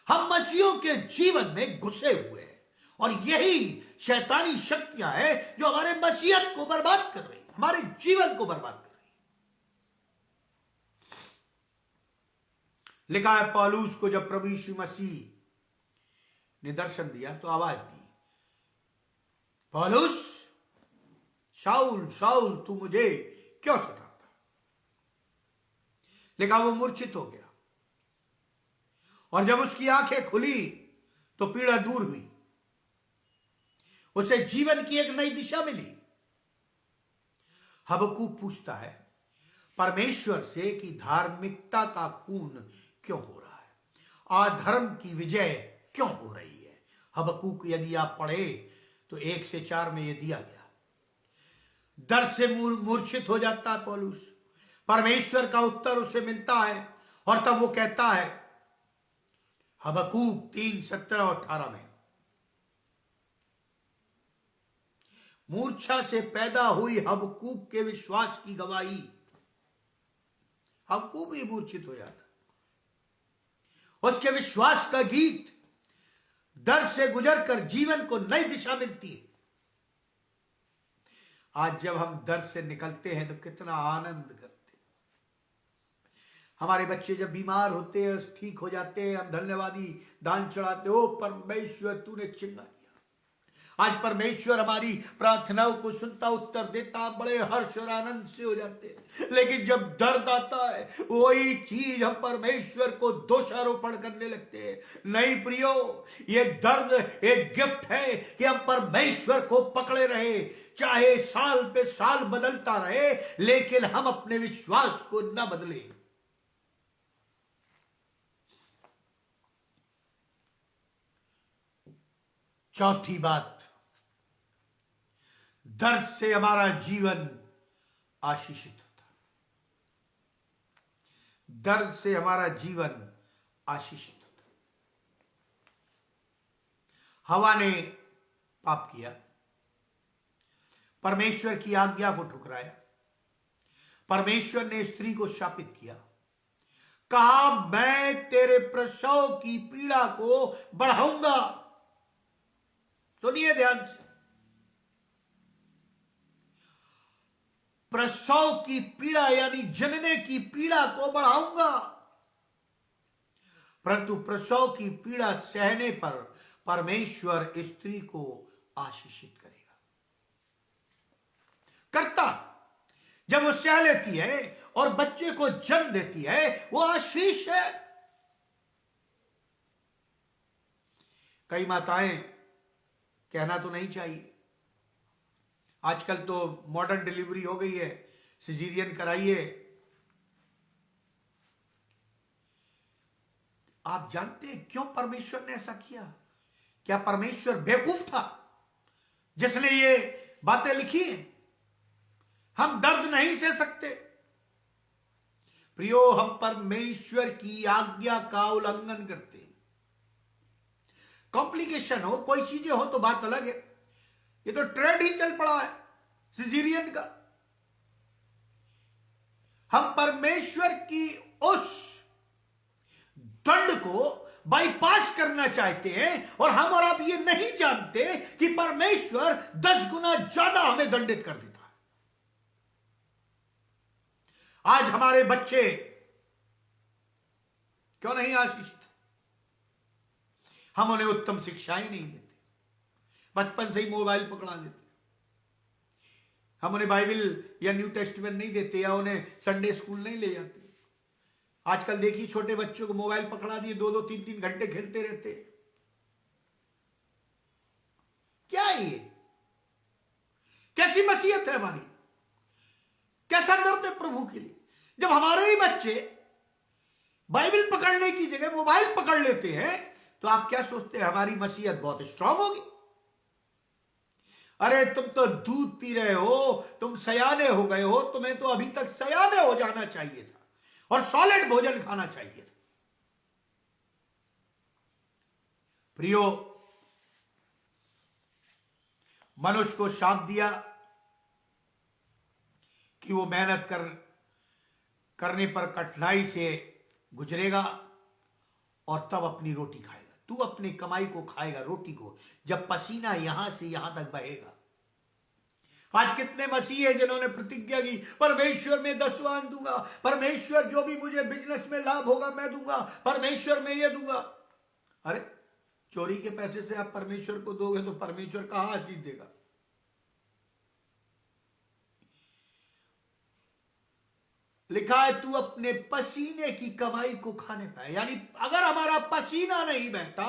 हम मसीहों के जीवन में घुसे हुए हैं, और यही शैतानी शक्तियां हैं जो हमारे मसीहत को बर्बाद कर रही, हमारे जीवन को बर्बाद कर रही। लिखा है पौलुस को जब प्रभु यीशु मसीह ने दर्शन दिया तो आवाज दी, पौलुस, शाऊल शाऊल तू मुझे क्यों सताता। लिखा वो मूर्छित हो गया, और जब उसकी आंखें खुली तो पीड़ा दूर हुई, उसे जीवन की एक नई दिशा मिली। हबक्कूक पूछता है परमेश्वर से कि धार्मिकता का खून क्यों हो रहा है, अधर्म की विजय क्यों हो रही है। हबक्कूक यदि आप पढ़े तो 1 से 4 में यह दिया गया। दर्द से मूर्छित हो जाता है पौलुस, परमेश्वर का उत्तर उसे मिलता है, और तब वो कहता है हबक्कूक 3, 17 और 18 में, मूर्छा से पैदा हुई हबक्कूक के विश्वास की गवाही। हबक्कूक भी मूर्छित हो जाता, उसके विश्वास का गीत, दर्द से गुजरकर जीवन को नई दिशा मिलती है। आज जब हम दर्द से निकलते हैं तो कितना आनंद करते हैं। हमारे बच्चे जब बीमार होते हैं, ठीक हो जाते हैं, हम धन्यवादी दान चढ़ाते, ओ परमेश्वर तूने चिंगा दिया। आज परमेश्वर हमारी प्रार्थनाओं को सुनता, उत्तर देता, बड़े हर्ष और आनंद से हो जाते हैं। लेकिन जब दर्द आता है, वही चीज हम परमेश्वर को दोषारोपण करने लगते हैं। नहीं प्रियो, ये दर्द एक गिफ्ट है कि हम परमेश्वर को पकड़े रहे, चाहे साल पे साल बदलता रहे, लेकिन हम अपने विश्वास को न बदले। चौथी बात, दर्द से हमारा जीवन आशीषित होता। दर्द से हमारा जीवन आशीषित होता। हवा ने पाप किया, परमेश्वर की आज्ञा को ठुकराया, परमेश्वर ने स्त्री को शापित किया, कहा मैं तेरे प्रसव की पीड़ा को बढ़ाऊंगा। सुनिए ध्यान से, प्रसव की पीड़ा यानी जनने की पीड़ा को बढ़ाऊंगा, परंतु प्रसव की पीड़ा सहने पर परमेश्वर स्त्री को आशीषित करेगा। करता जब वो सह लेती है और बच्चे को जन्म देती है, वो आशीष है। कई माताएं, कहना तो नहीं चाहिए, आजकल तो मॉडर्न डिलीवरी हो गई है, सिजेरियन कराइए। आप जानते हैं क्यों परमेश्वर ने ऐसा किया? क्या परमेश्वर बेवकूफ था जिसने ये बातें लिखी हैं? हम दर्द नहीं सह सकते प्रियो, हम परमेश्वर की आज्ञा का उल्लंघन करते हैं। कॉम्प्लिकेशन हो, कोई चीजें हो तो बात अलग है, ये तो ट्रेंड ही चल पड़ा है सिजेरियन का। हम परमेश्वर की उस दंड को बाईपास करना चाहते हैं, और हम और आप ये नहीं जानते कि परमेश्वर 10 गुना ज्यादा हमें दंडित कर देता है। आज हमारे बच्चे क्यों नहीं आशीषित? हम उन्हें उत्तम शिक्षाएं नहीं देते, बचपन से ही मोबाइल पकड़ा देते, हम उन्हें बाइबल या न्यू टेस्टमेंट नहीं देते, या उन्हें संडे स्कूल नहीं ले जाते। आजकल देखिए छोटे बच्चों को मोबाइल पकड़ा दिए, 2-2, 3-3 घंटे खेलते रहते। क्या है ये? कैसी मसीहत है हमारी? कैसा दर्द है प्रभु के लिए? जब हमारे ही बच्चे बाइबल पकड़ने की जगह मोबाइल पकड़ लेते हैं, तो आप क्या सोचते हैं हमारी मसीहत बहुत स्ट्रांग होगी? अरे तुम तो दूध पी रहे हो, तुम सयाने हो गए हो, तुम्हें तो अभी तक सयाने हो जाना चाहिए था और सॉलिड भोजन खाना चाहिए था। प्रियो, मनुष्य को शाप दिया कि वो मेहनत करने पर कठिनाई से गुजरेगा और तब अपनी रोटी खाएगा। तू अपनी कमाई को खाएगा, रोटी को, जब पसीना यहां से यहां तक बहेगा। आज कितने मसीह हैं जिन्होंने प्रतिज्ञा की, परमेश्वर में 10वां दूंगा, परमेश्वर जो भी मुझे बिजनेस में लाभ होगा मैं दूंगा, परमेश्वर में ये दूंगा। अरे चोरी के पैसे से आप परमेश्वर को दोगे तो परमेश्वर कहां आशीष देगा? लिखा है तू अपने पसीने की कमाई को खाने पाए। यानी अगर हमारा पसीना नहीं बहता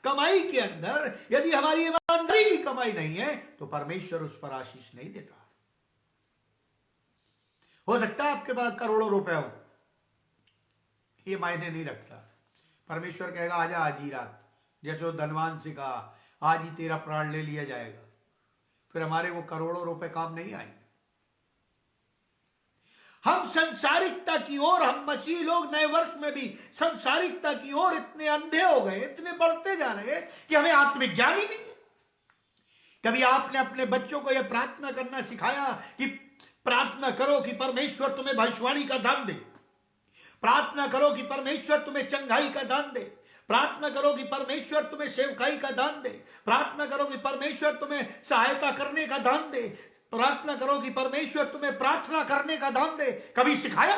कमाई के अंदर, यदि हमारी ईमानदारी की कमाई नहीं है, तो परमेश्वर उस पर आशीष नहीं देता। हो सकता है आपके पास करोड़ों रुपए हो, ये मायने नहीं रखता। परमेश्वर कहेगा आजा आज ही रात, जैसे वो धनवान से कहा आज ही तेरा प्राण ले लिया जाएगा, फिर हमारे वो करोड़ों रुपए काम नहीं आएंगे। हम संसारिकता की ओर, हम मसीह लोग नए वर्ष में भी संसारिकता की ओर इतने अंधे हो गए, इतने बढ़ते जा रहे हैं कि हमें आत्मज्ञान ही नहीं है। कभी आपने अपने बच्चों को यह प्रार्थना करना सिखाया कि प्रार्थना करो कि परमेश्वर तुम्हें भविष्यवाणी का दान दे, प्रार्थना करो कि परमेश्वर तुम्हें चंगाई का दान दे, प्रार्थना करो कि परमेश्वर तुम्हें सेवकाई का दान दे, प्रार्थना करो कि परमेश्वर तुम्हें सहायता करने का दान दे, प्रार्थना करो कि परमेश्वर तुम्हें प्रार्थना करने का दान दे? कभी सिखाया?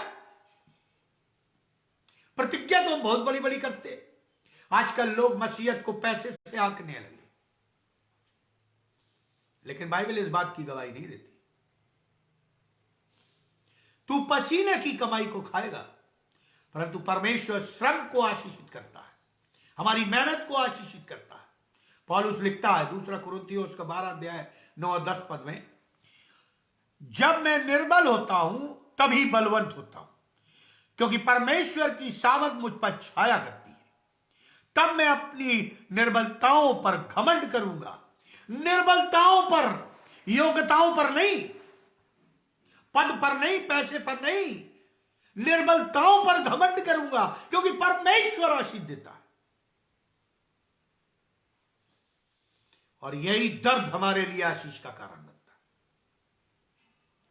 प्रतिज्ञा तो हम बहुत बड़ी बड़ी करते। आजकल लोग मसीहत को पैसे से आंकने लगे, लेकिन बाइबल इस बात की गवाही नहीं देती। तू पसीने की कमाई को खाएगा, परंतु परमेश्वर श्रम को आशीषित करता है, हमारी मेहनत को आशीषित करता है। पौलुस लिखता है 2 कुरिन्थियों उसका 12 अध्याय 9 और 10 पद में, जब मैं निर्बल होता हूं तभी बलवंत होता हूं, क्योंकि परमेश्वर की सामर्थ मुझ पर छाया करती है। तब मैं अपनी निर्बलताओं पर घमंड करूंगा। निर्बलताओं पर, योग्यताओं पर नहीं, पद पर नहीं, पैसे पर नहीं, निर्बलताओं पर घमंड करूंगा, क्योंकि परमेश्वर आशीष देता है। और यही दर्द हमारे लिए आशीष का कारण बनता है।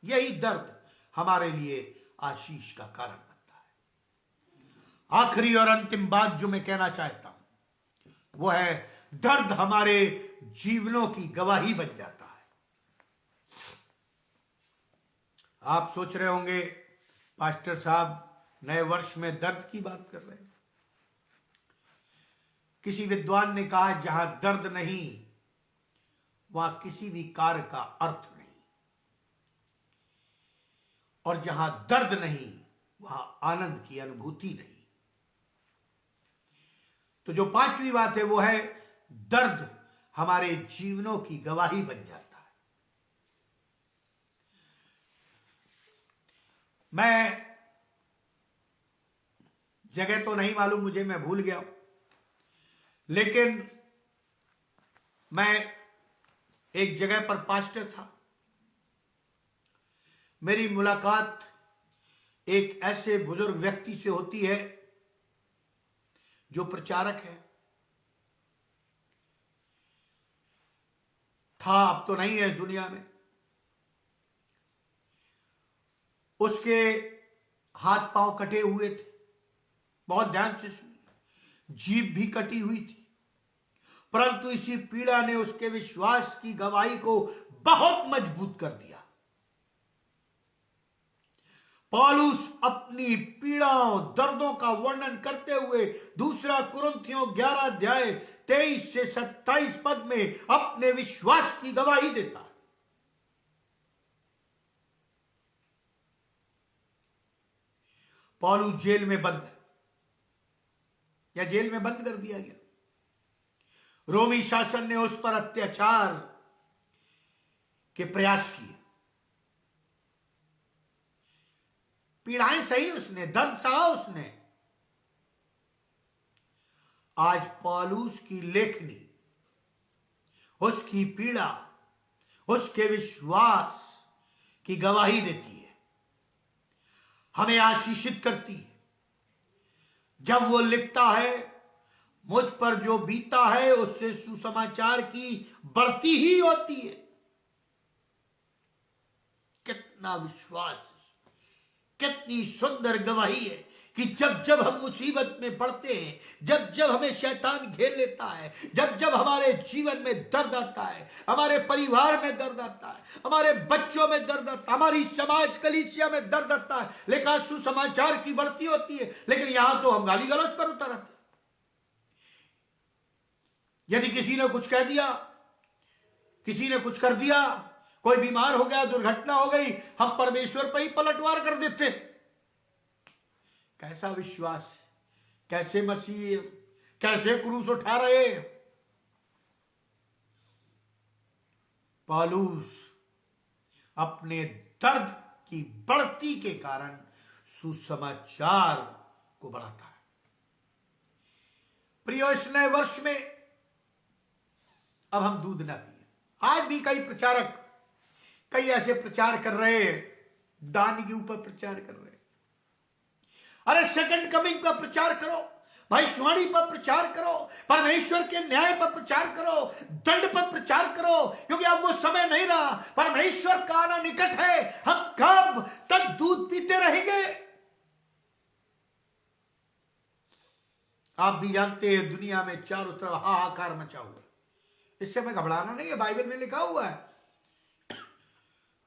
यही दर्द हमारे लिए आशीष का कारण बनता है। आखिरी और अंतिम बात जो मैं कहना चाहता हूं वो है दर्द हमारे जीवनों की गवाही बन जाता है। आप सोच रहे होंगे पास्टर साहब नए वर्ष में दर्द की बात कर रहे हैं। किसी विद्वान ने कहा जहां दर्द नहीं वहां किसी भी कार्य का अर्थ नहीं, और जहां दर्द नहीं वहां आनंद की अनुभूति नहीं। तो जो पांचवी बात है वो है दर्द हमारे जीवनों की गवाही बन जाता है। मैं जगह तो नहीं मालूम मुझे, मैं भूल गया हूं, लेकिन मैं एक जगह पर पास्टर था। मेरी मुलाकात एक ऐसे बुजुर्ग व्यक्ति से होती है जो प्रचारक है, था अब तो नहीं है दुनिया में। उसके हाथ पांव कटे हुए थे, बहुत ध्यान से सुनिए, जीभ भी कटी हुई थी, परंतु इसी पीड़ा ने उसके विश्वास की गवाही को बहुत मजबूत कर दिया। पौलुस अपनी पीड़ाओं दर्दों का वर्णन करते हुए दूसरा कुरिन्थियों 11 अध्याय 23 से 27 पद में अपने विश्वास की गवाही देता है। पौलुस जेल में बंद है, या जेल में बंद कर दिया गया। रोमी शासन ने उस पर अत्याचार के प्रयास किए, पीड़ाएं सही उसने, दर्द सहा उसने। आज पौलुस की लेखनी उसकी पीड़ा, उसके विश्वास की गवाही देती है, हमें आशीषित करती है। जब वो लिखता है मुझ पर जो बीता है उससे सुसमाचार की बढ़ती ही होती है। कितना विश्वास, कितनी सुंदर गवाही है कि जब जब हम मुसीबत में पड़ते हैं, जब जब हमें शैतान घेर लेता है, जब जब हमारे जीवन में दर्द आता है, हमारे परिवार में दर्द आता है, हमारे बच्चों में दर्द आता है, हमारी समाज कलीसिया में दर्द आता है, लेकिन सुसमाचार की बढ़ती होती है। लेकिन यहां तो हम गाली गलौज पर उतर आते हैं। यदि किसी ने कुछ कह दिया, किसी ने कुछ कर दिया, कोई बीमार हो गया, दुर्घटना हो गई, हम परमेश्वर पर ही पलटवार कर देते। कैसा विश्वास, कैसे मसीह, कैसे क्रूस उठा रहे। पौलुस अपने दर्द की बढ़ती के कारण सुसमाचार को बढ़ाता है। प्रियो, इस नए वर्ष में अब हम दूध ना पिए। आज भी कई प्रचारक, कई ऐसे प्रचार कर रहे हैं, दान के ऊपर प्रचार कर रहे हैं। अरे सेकंड कमिंग पर प्रचार करो, भविष्यवाणी पर प्रचार करो, परमेश्वर के न्याय पर प्रचार करो, दंड पर प्रचार करो, क्योंकि अब वो समय नहीं रहा, परमेश्वर का आना निकट है। हम कब तक दूध पीते रहेंगे? आप भी जानते हैं दुनिया में चारों तरफ हाहाकार मचा हुआ है। इससे हमें घबराना नहीं है, बाइबल में लिखा हुआ है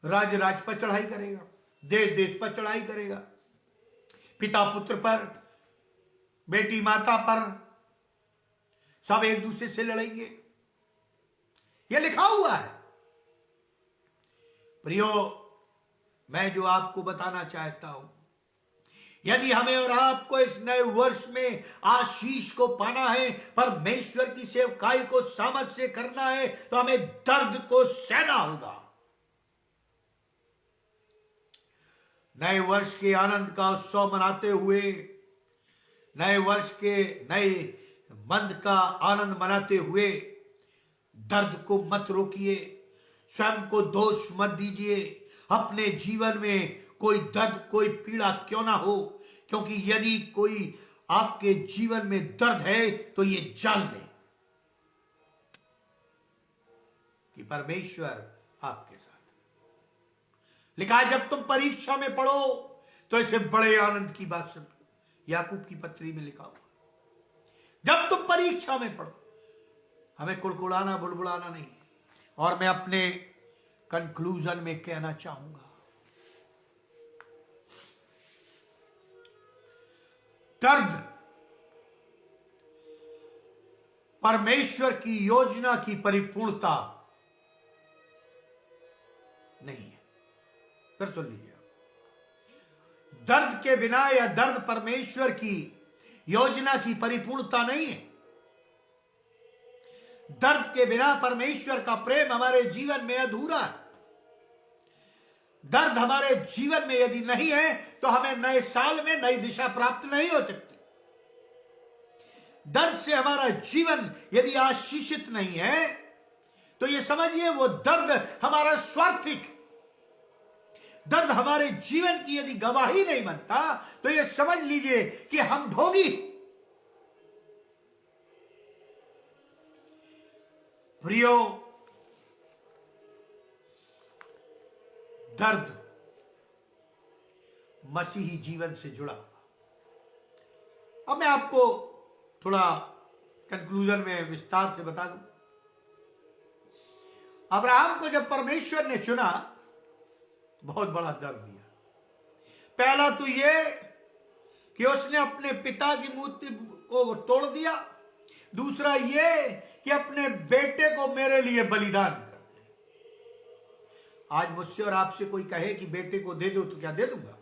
राज राज पर चढ़ाई करेगा, देश देश पर चढ़ाई करेगा, पिता पुत्र पर, बेटी माता पर, सब एक दूसरे से लड़ेंगे। यह लिखा हुआ है। प्रियो, मैं जो आपको बताना चाहता हूं, यदि हमें और आपको इस नए वर्ष में आशीष को पाना है, परमेश्वर की सेवकाई को सामर्थ से करना है, तो हमें दर्द को सहना होगा। नए वर्ष के आनंद का उत्सव मनाते हुए, नए वर्ष के नए मंद का आनंद मनाते हुए दर्द को मत रोकिए, स्वयं को दोष मत दीजिए। अपने जीवन में कोई दर्द, कोई पीड़ा क्यों ना हो, क्योंकि यदि कोई आपके जीवन में दर्द है तो ये जान ले कि परमेश्वर आपके साथ लिखा है। जब तुम परीक्षा में पढ़ो तो इसे बड़े आनंद की बात समझो। याकूब की पत्री में लिखा हुआ, जब तुम परीक्षा में पढ़ो, हमें कुड़कुड़ाना बुड़बुड़ाना नहीं। और मैं अपने कंक्लूजन में कहना चाहूंगा, दर्द परमेश्वर की योजना की परिपूर्णता नहीं है। फिर सुन लीजिए, दर्द के बिना या दर्द परमेश्वर की योजना की परिपूर्णता नहीं है। दर्द के बिना परमेश्वर का प्रेम हमारे जीवन में अधूरा है। दर्द हमारे जीवन में यदि नहीं है तो हमें नए साल में नई दिशा प्राप्त नहीं हो सकती। दर्द से हमारा जीवन यदि आशीषित नहीं है तो यह समझिए वो दर्द हमारा स्वार्थिक, दर्द हमारे जीवन की यदि गवाही नहीं बनता तो यह समझ लीजिए कि हम भोगी। प्रियो, दर्द मसीही जीवन से जुड़ा हुआ। अब मैं आपको थोड़ा कंक्लूजन में विस्तार से बता दूं। अब्राहम को जब परमेश्वर ने चुना, बहुत बड़ा दर्द दिया। पहला तो यह कि उसने अपने पिता की मूर्ति को तोड़ दिया। दूसरा यह कि अपने बेटे को मेरे लिए बलिदान कर दे। आज मुझसे और आपसे कोई कहे कि बेटे को दे दो तो क्या दे दूंगा,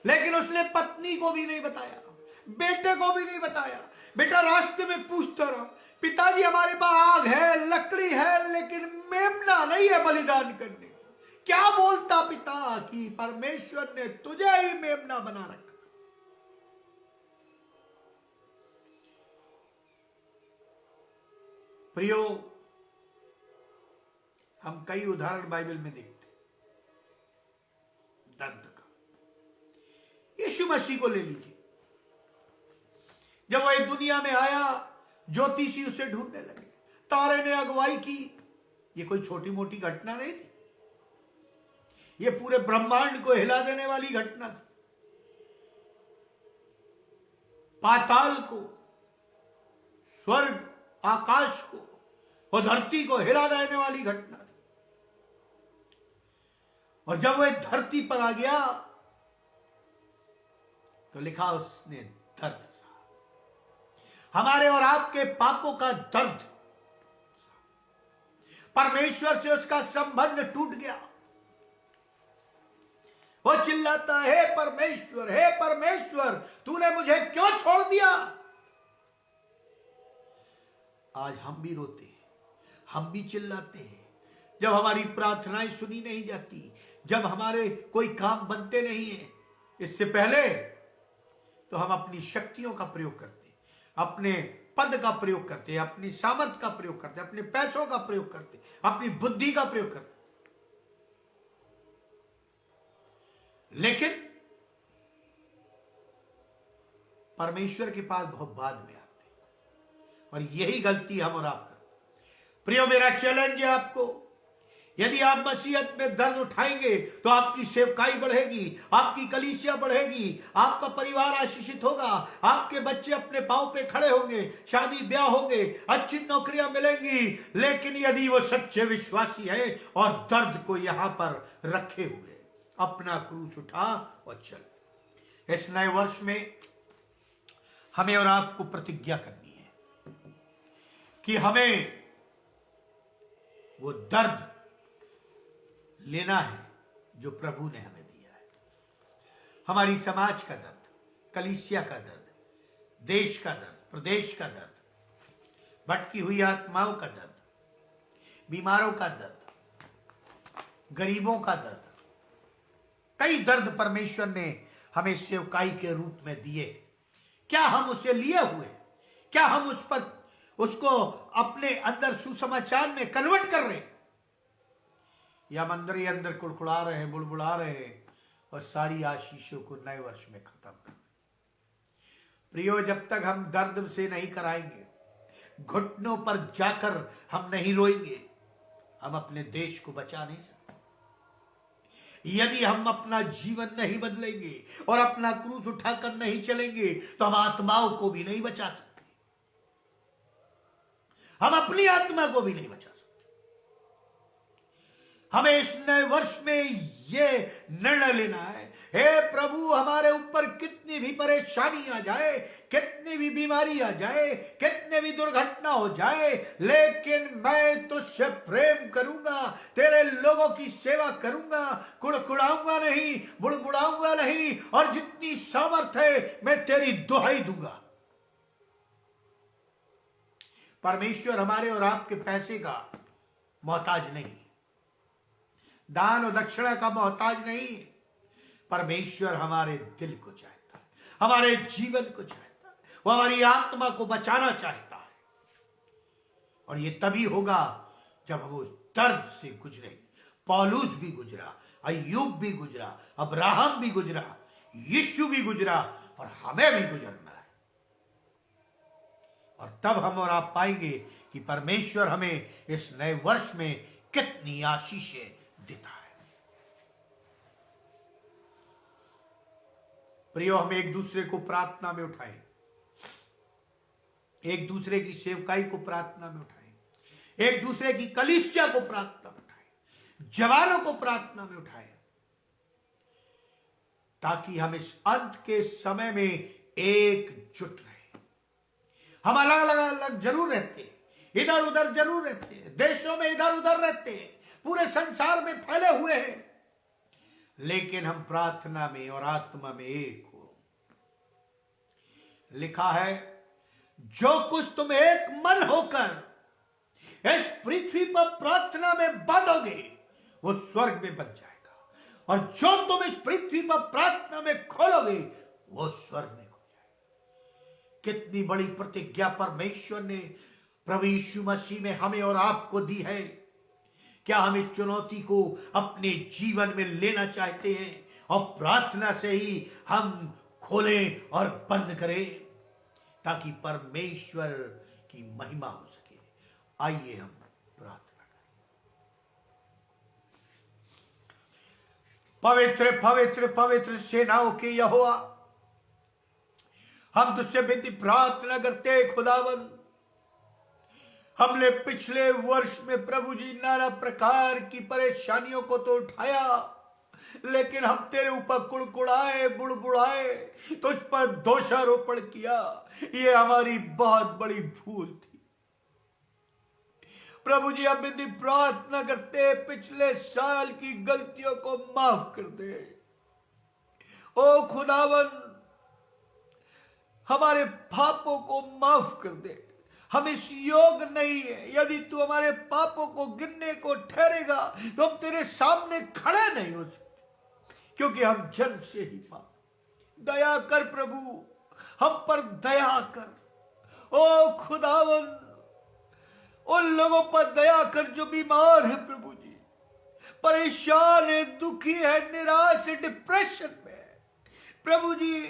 लेकिन उसने पत्नी को भी नहीं बताया, बेटे को भी नहीं बताया। बेटा रास्ते में पूछता रहा, पिताजी हमारे पास आग है, लकड़ी है, लेकिन मेमना नहीं है बलिदान करने को। क्या बोलता पिता कि परमेश्वर ने तुझे ही मेमना बना रखा। प्रियो, हम कई उदाहरण बाइबल में देखते दर्द का। यीशु मसीह को ले लीजिए, जब वह दुनिया में आया, ज्योतिषी उसे ढूंढने लगे, तारे ने अगुवाई की। यह कोई छोटी मोटी घटना नहीं थी, यह पूरे ब्रह्मांड को हिला देने वाली घटना थी। पाताल को, स्वर्ग, आकाश को और धरती को हिला देने वाली घटना थी। और जब वह धरती पर आ गया तो लिखा उसने दर्द, हमारे और आपके पापों का दर्द। परमेश्वर से उसका संबंध टूट गया। वो चिल्लाता, हे परमेश्वर, हे परमेश्वर, तूने मुझे क्यों छोड़ दिया। आज हम भी रोते हैं, हम भी चिल्लाते हैं जब हमारी प्रार्थनाएं सुनी नहीं जाती, जब हमारे कोई काम बनते नहीं है। इससे पहले तो हम अपनी शक्तियों का प्रयोग करते हैं, अपने पद का प्रयोग करते हैं, अपनी सामर्थ का प्रयोग करते हैं, अपने पैसों का प्रयोग करते हैं, अपनी बुद्धि का प्रयोग करते हैं। लेकिन परमेश्वर के पास बहुत बाद में आते हैं, और यही गलती हम और आप करते हैं। प्रियो, मेरा चैलेंज है आपको, यदि आप मसीहत में दर्द उठाएंगे तो आपकी सेवकाई बढ़ेगी, आपकी कलीसिया बढ़ेगी, आपका परिवार आशीषित होगा, आपके बच्चे अपने पांव पे खड़े होंगे, शादी ब्याह होंगे, अच्छी नौकरियां मिलेंगी। लेकिन यदि वो सच्चे विश्वासी है और दर्द को यहां पर रखे हुए अपना क्रूस उठा और चल। इस नए वर्ष में हमें और आपको प्रतिज्ञा करनी है कि हमें वो दर्द लेना है जो प्रभु ने हमें दिया है। हमारी समाज का दर्द, कलीसिया का दर्द, देश का दर्द, प्रदेश का दर्द, भटकी हुई आत्माओं का दर्द, बीमारों का दर्द, गरीबों का दर्द, कई दर्द परमेश्वर ने हमें सेवकाई के रूप में दिए। क्या हम उसे लिए हुए, क्या हम उस पर उसको अपने अंदर सुसमाचार में कन्वर्ट कर रहे हैं, या हम अंदर ही अंदर कुड़कुड़ा रहे हैं, बुड़बुड़ा रहे हैं और सारी आशीषों को नए वर्ष में खत्म कर। प्रियो, जब तक हम दर्द से नहीं कराएंगे, घुटनों पर जाकर हम नहीं रोएंगे, हम अपने देश को बचा नहीं सकते। यदि हम अपना जीवन नहीं बदलेंगे और अपना क्रूस उठाकर नहीं चलेंगे तो हम आत्माओं को भी नहीं बचा सकते। हम अपनी आत्मा को भी नहीं बचा सकते। हमें इस नए वर्ष में यह निर्णय लेना है, हे प्रभु, हमारे ऊपर कितनी भी परेशानी आ जाए, कितनी भी बीमारी आ जाए, कितने भी दुर्घटना हो जाए, लेकिन मैं तुझसे प्रेम करूंगा, तेरे लोगों की सेवा करूंगा, कुड़कुड़ाऊंगा नहीं, बुड़बुड़ाऊंगा नहीं, और जितनी सामर्थ्य है मैं तेरी दुहाई दूंगा। परमेश्वर हमारे और आपके पैसे का मोहताज नहीं, दान और दक्षिणा का मोहताज नहीं। परमेश्वर हमारे दिल को चाहता है, हमारे जीवन को चाहता है, वो हमारी आत्मा को बचाना चाहता है। और ये तभी होगा जब हम उस दर्द से गुजरेंगे। पौलुस भी गुजरा, अय्यूब भी गुजरा, अब्राहम भी गुजरा, यीशु भी गुजरा, और हमें भी गुजरना है। और तब हम और आप पाएंगे कि परमेश्वर हमें इस नए वर्ष में कितनी आशीषें देता है। प्रियो, हम एक दूसरे को प्रार्थना में उठाएं, एक दूसरे की सेवकाई को प्रार्थना में उठाएं, एक दूसरे की कलीसिया को प्रार्थना में उठाएं, जवानों को प्रार्थना में उठाएं, ताकि हम इस अंत के समय में एकजुट रहे। हम अलग अलग जरूर रहते हैं, इधर उधर जरूर रहते हैं, देशों में इधर उधर रहते हैं, पूरे संसार में फैले हुए हैं, लेकिन हम प्रार्थना में और आत्मा में एक हो। लिखा है, जो कुछ तुम एक मन होकर इस पृथ्वी पर प्रार्थना में बांधोगे वो स्वर्ग में बन जाएगा, और जो तुम इस पृथ्वी पर प्रार्थना में खोलोगे वो स्वर्ग में खुल जाएगा। कितनी बड़ी प्रतिज्ञा परमेश्वर ने प्रभु यीशु मसीह में हमें और आपको दी है। क्या हम इस चुनौती को अपने जीवन में लेना चाहते हैं और प्रार्थना से ही हम खोलें और बंद करें, ताकि परमेश्वर की महिमा हो सके? आइए हम प्रार्थना करें। पवित्र पवित्र पवित्र सेनाओं के यहोवा, हम तुझसे विनती प्रार्थना करते हैं खुदावन, हमने पिछले वर्ष में प्रभु जी नाना प्रकार की परेशानियों को तो उठाया, लेकिन हम तेरे ऊपर कुड़कुड़ाए, बुड़बुड़ाए, तुझ पर दोषारोपण किया। ये हमारी बहुत बड़ी भूल थी। प्रभु जी, हम विनती प्रार्थना करते, पिछले साल की गलतियों को माफ कर दे। ओ खुदावन, हमारे पापों को माफ कर दे। हम इस योग नहीं है, यदि तू हमारे पापों को गिनने को ठहरेगा तो हम तेरे सामने खड़े नहीं हो सकते, क्योंकि हम जन्म से ही पाप। दया कर प्रभु, हम पर दया कर। ओ खुदावन, उन लोगों पर दया कर जो बीमार है प्रभु जी, परेशान है, दुखी है, निराश है, डिप्रेशन में है। प्रभु जी,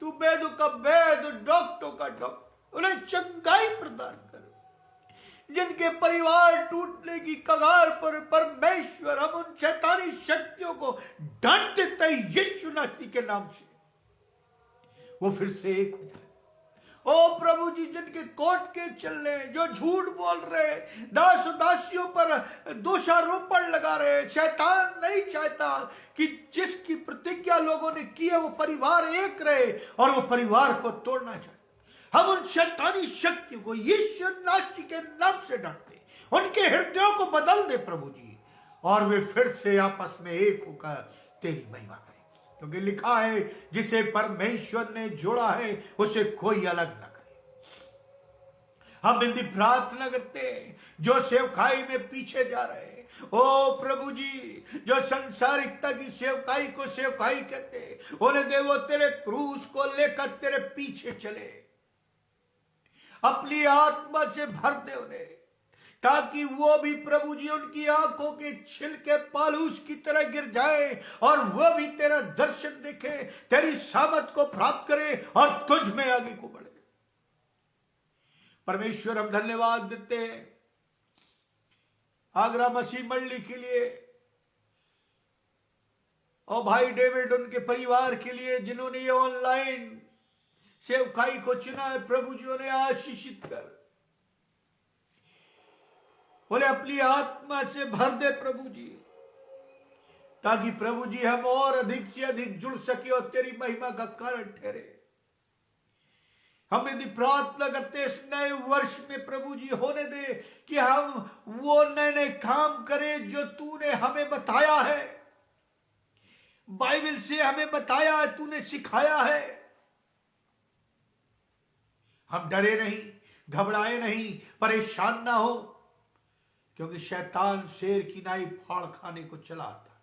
तू वेदों का वेद, डॉक्टरों का डॉक्टर, उन्हें चंगाई प्रदान कर। जिनके परिवार टूटने की कगार पर, परमेश्वर, हम उन शैतानी शक्तियों को दंड देते हैं यीशु मसीह के नाम से, वो फिर से एक हो जाए। ओ प्रभु जी, जिनके कोर्ट के चल रहे, जो झूठ बोल रहे, दास दासियों पर दोषारोपण लगा रहे, शैतान नहीं चाहता कि जिसकी प्रतिज्ञा लोगों ने की है वो परिवार एक रहे, और वो परिवार को तोड़ना चाहता। हम उन शैतानी शक्तियों को यीशु मसीह के नाम से डांटते, उनके हृदयों को बदल दे प्रभु जी, और वे फिर से आपस में एक होकर तेरी महिमा करें। क्योंकि लिखा है, जिसे परमेश्वर ने जोड़ा है उसे कोई अलग ना करे। हम विनती प्रार्थना करते हैं, जो सेवकाई में पीछे जा रहे हैं, ओ प्रभु जी, जो संसारिकता की सेवकाई को सेवकाई कहते, उन्हें दे वो तेरे क्रूस को लेकर तेरे पीछे चले। अपनी आत्मा से भर दे उन्हें, ताकि वो भी प्रभु जी उनकी आंखों के छिलके पालूस की तरह गिर जाए, और वो भी तेरा दर्शन देखे, तेरी सामत को प्राप्त करे, और तुझ में आगे को बढ़े। परमेश्वर, हम धन्यवाद देते हैं आगरा मसीह मंडली के लिए, और भाई डेविड, उनके परिवार के लिए, जिन्होंने ये ऑनलाइन सेवकाई को चुना है। प्रभु जी, उन्हें आशीषित कर। बोले अपनी आत्मा से भर दे प्रभु जी, ताकि प्रभु जी हम और अधिक से अधिक जुड़ सके और तेरी महिमा का कारण ठहरे। हम यदि प्रार्थना करते इस नए वर्ष में प्रभु जी होने दे कि हम वो नए नए काम करें जो तूने हमें बताया है, बाइबल से हमें बताया है, तूने सिखाया है। हम डरे नहीं, घबराए नहीं, परेशान ना हो, क्योंकि शैतान शेर की नाई फाड़ खाने को चला आता।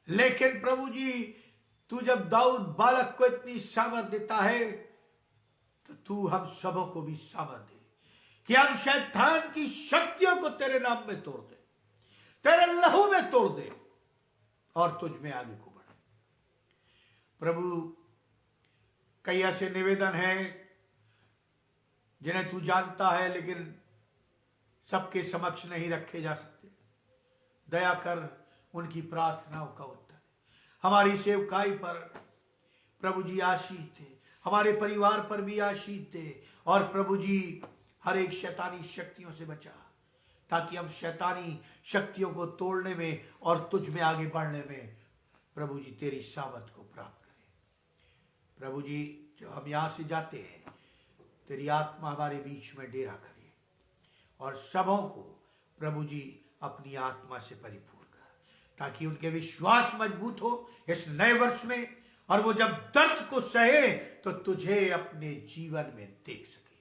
लेकिन प्रभु जी तू जब दाऊद बालक को इतनी सामर्थ देता है तो तू हम सबों को भी सामर्थ दे कि हम शैतान की शक्तियों को तेरे नाम में तोड़ दे, तेरे लहू में तोड़ दे और तुझ में आगे को बढ़े। प्रभु कई ऐसे निवेदन हैं जिन्हें तू जानता है, लेकिन सबके समक्ष नहीं रखे जा सकते। दया कर उनकी प्रार्थनाओं का उत्तर। हमारी सेवकाई पर प्रभु जी आशीष दे, हमारे परिवार पर भी आशीष दे, और प्रभु जी हर एक शैतानी शक्तियों से बचा, ताकि हम शैतानी शक्तियों को तोड़ने में और तुझ में आगे बढ़ने में प्रभु जी तेरी सामर्थ को प्राप्त करें। प्रभु जी जब हम यहां से जाते हैं, तेरी आत्मा हमारे बीच में डेरा करे और सबों को प्रभु जी अपनी आत्मा से परिपूर्ण कर, ताकि उनके विश्वास मजबूत हो इस नए वर्ष में, और वो जब दर्द को सहे तो तुझे अपने जीवन में देख सके,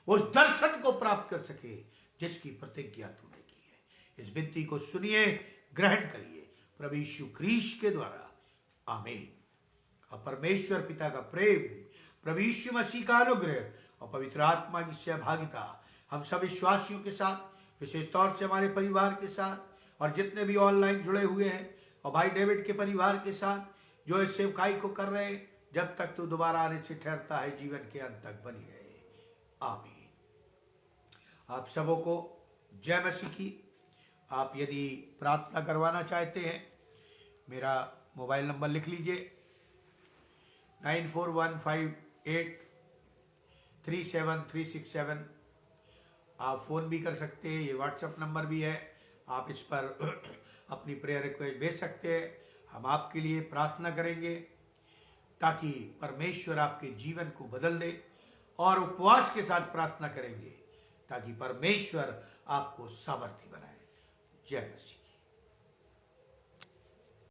उस दर्शन को प्राप्त कर सके जिसकी प्रतिज्ञा तूने की है। इस विनती को सुनिए, ग्रहण करिए प्रभु यीशु ख्रीस्त के द्वारा, आमीन। और परमेश्वर पिता का प्रेम, प्रभु यीशु मसीह का अनुग्रह और पवित्र आत्मा की सहभागिता हम सब विश्वासियों के साथ, विशेष तौर से हमारे परिवार के साथ, और जितने भी ऑनलाइन जुड़े हुए हैं, और भाई डेविड के परिवार के साथ जो इस सेवकाई को कर रहे हैं, जब तक तू दोबारा आने से ठहरता है, जीवन के अंत तक बनी रहे, आमीन। आप सबों को जय मसीह की। आप यदि प्रार्थना करवाना चाहते हैं, मेरा मोबाइल नंबर लिख लीजिए 9415837367। आप फोन भी कर सकते हैं, ये व्हाट्सएप नंबर भी है, आप इस पर अपनी प्रेयर रिक्वेस्ट भेज सकते हैं। हम आपके लिए प्रार्थना करेंगे ताकि परमेश्वर आपके जीवन को बदल दे, और उपवास के साथ प्रार्थना करेंगे ताकि परमेश्वर आपको सामर्थ्य बनाए। जय मसीह।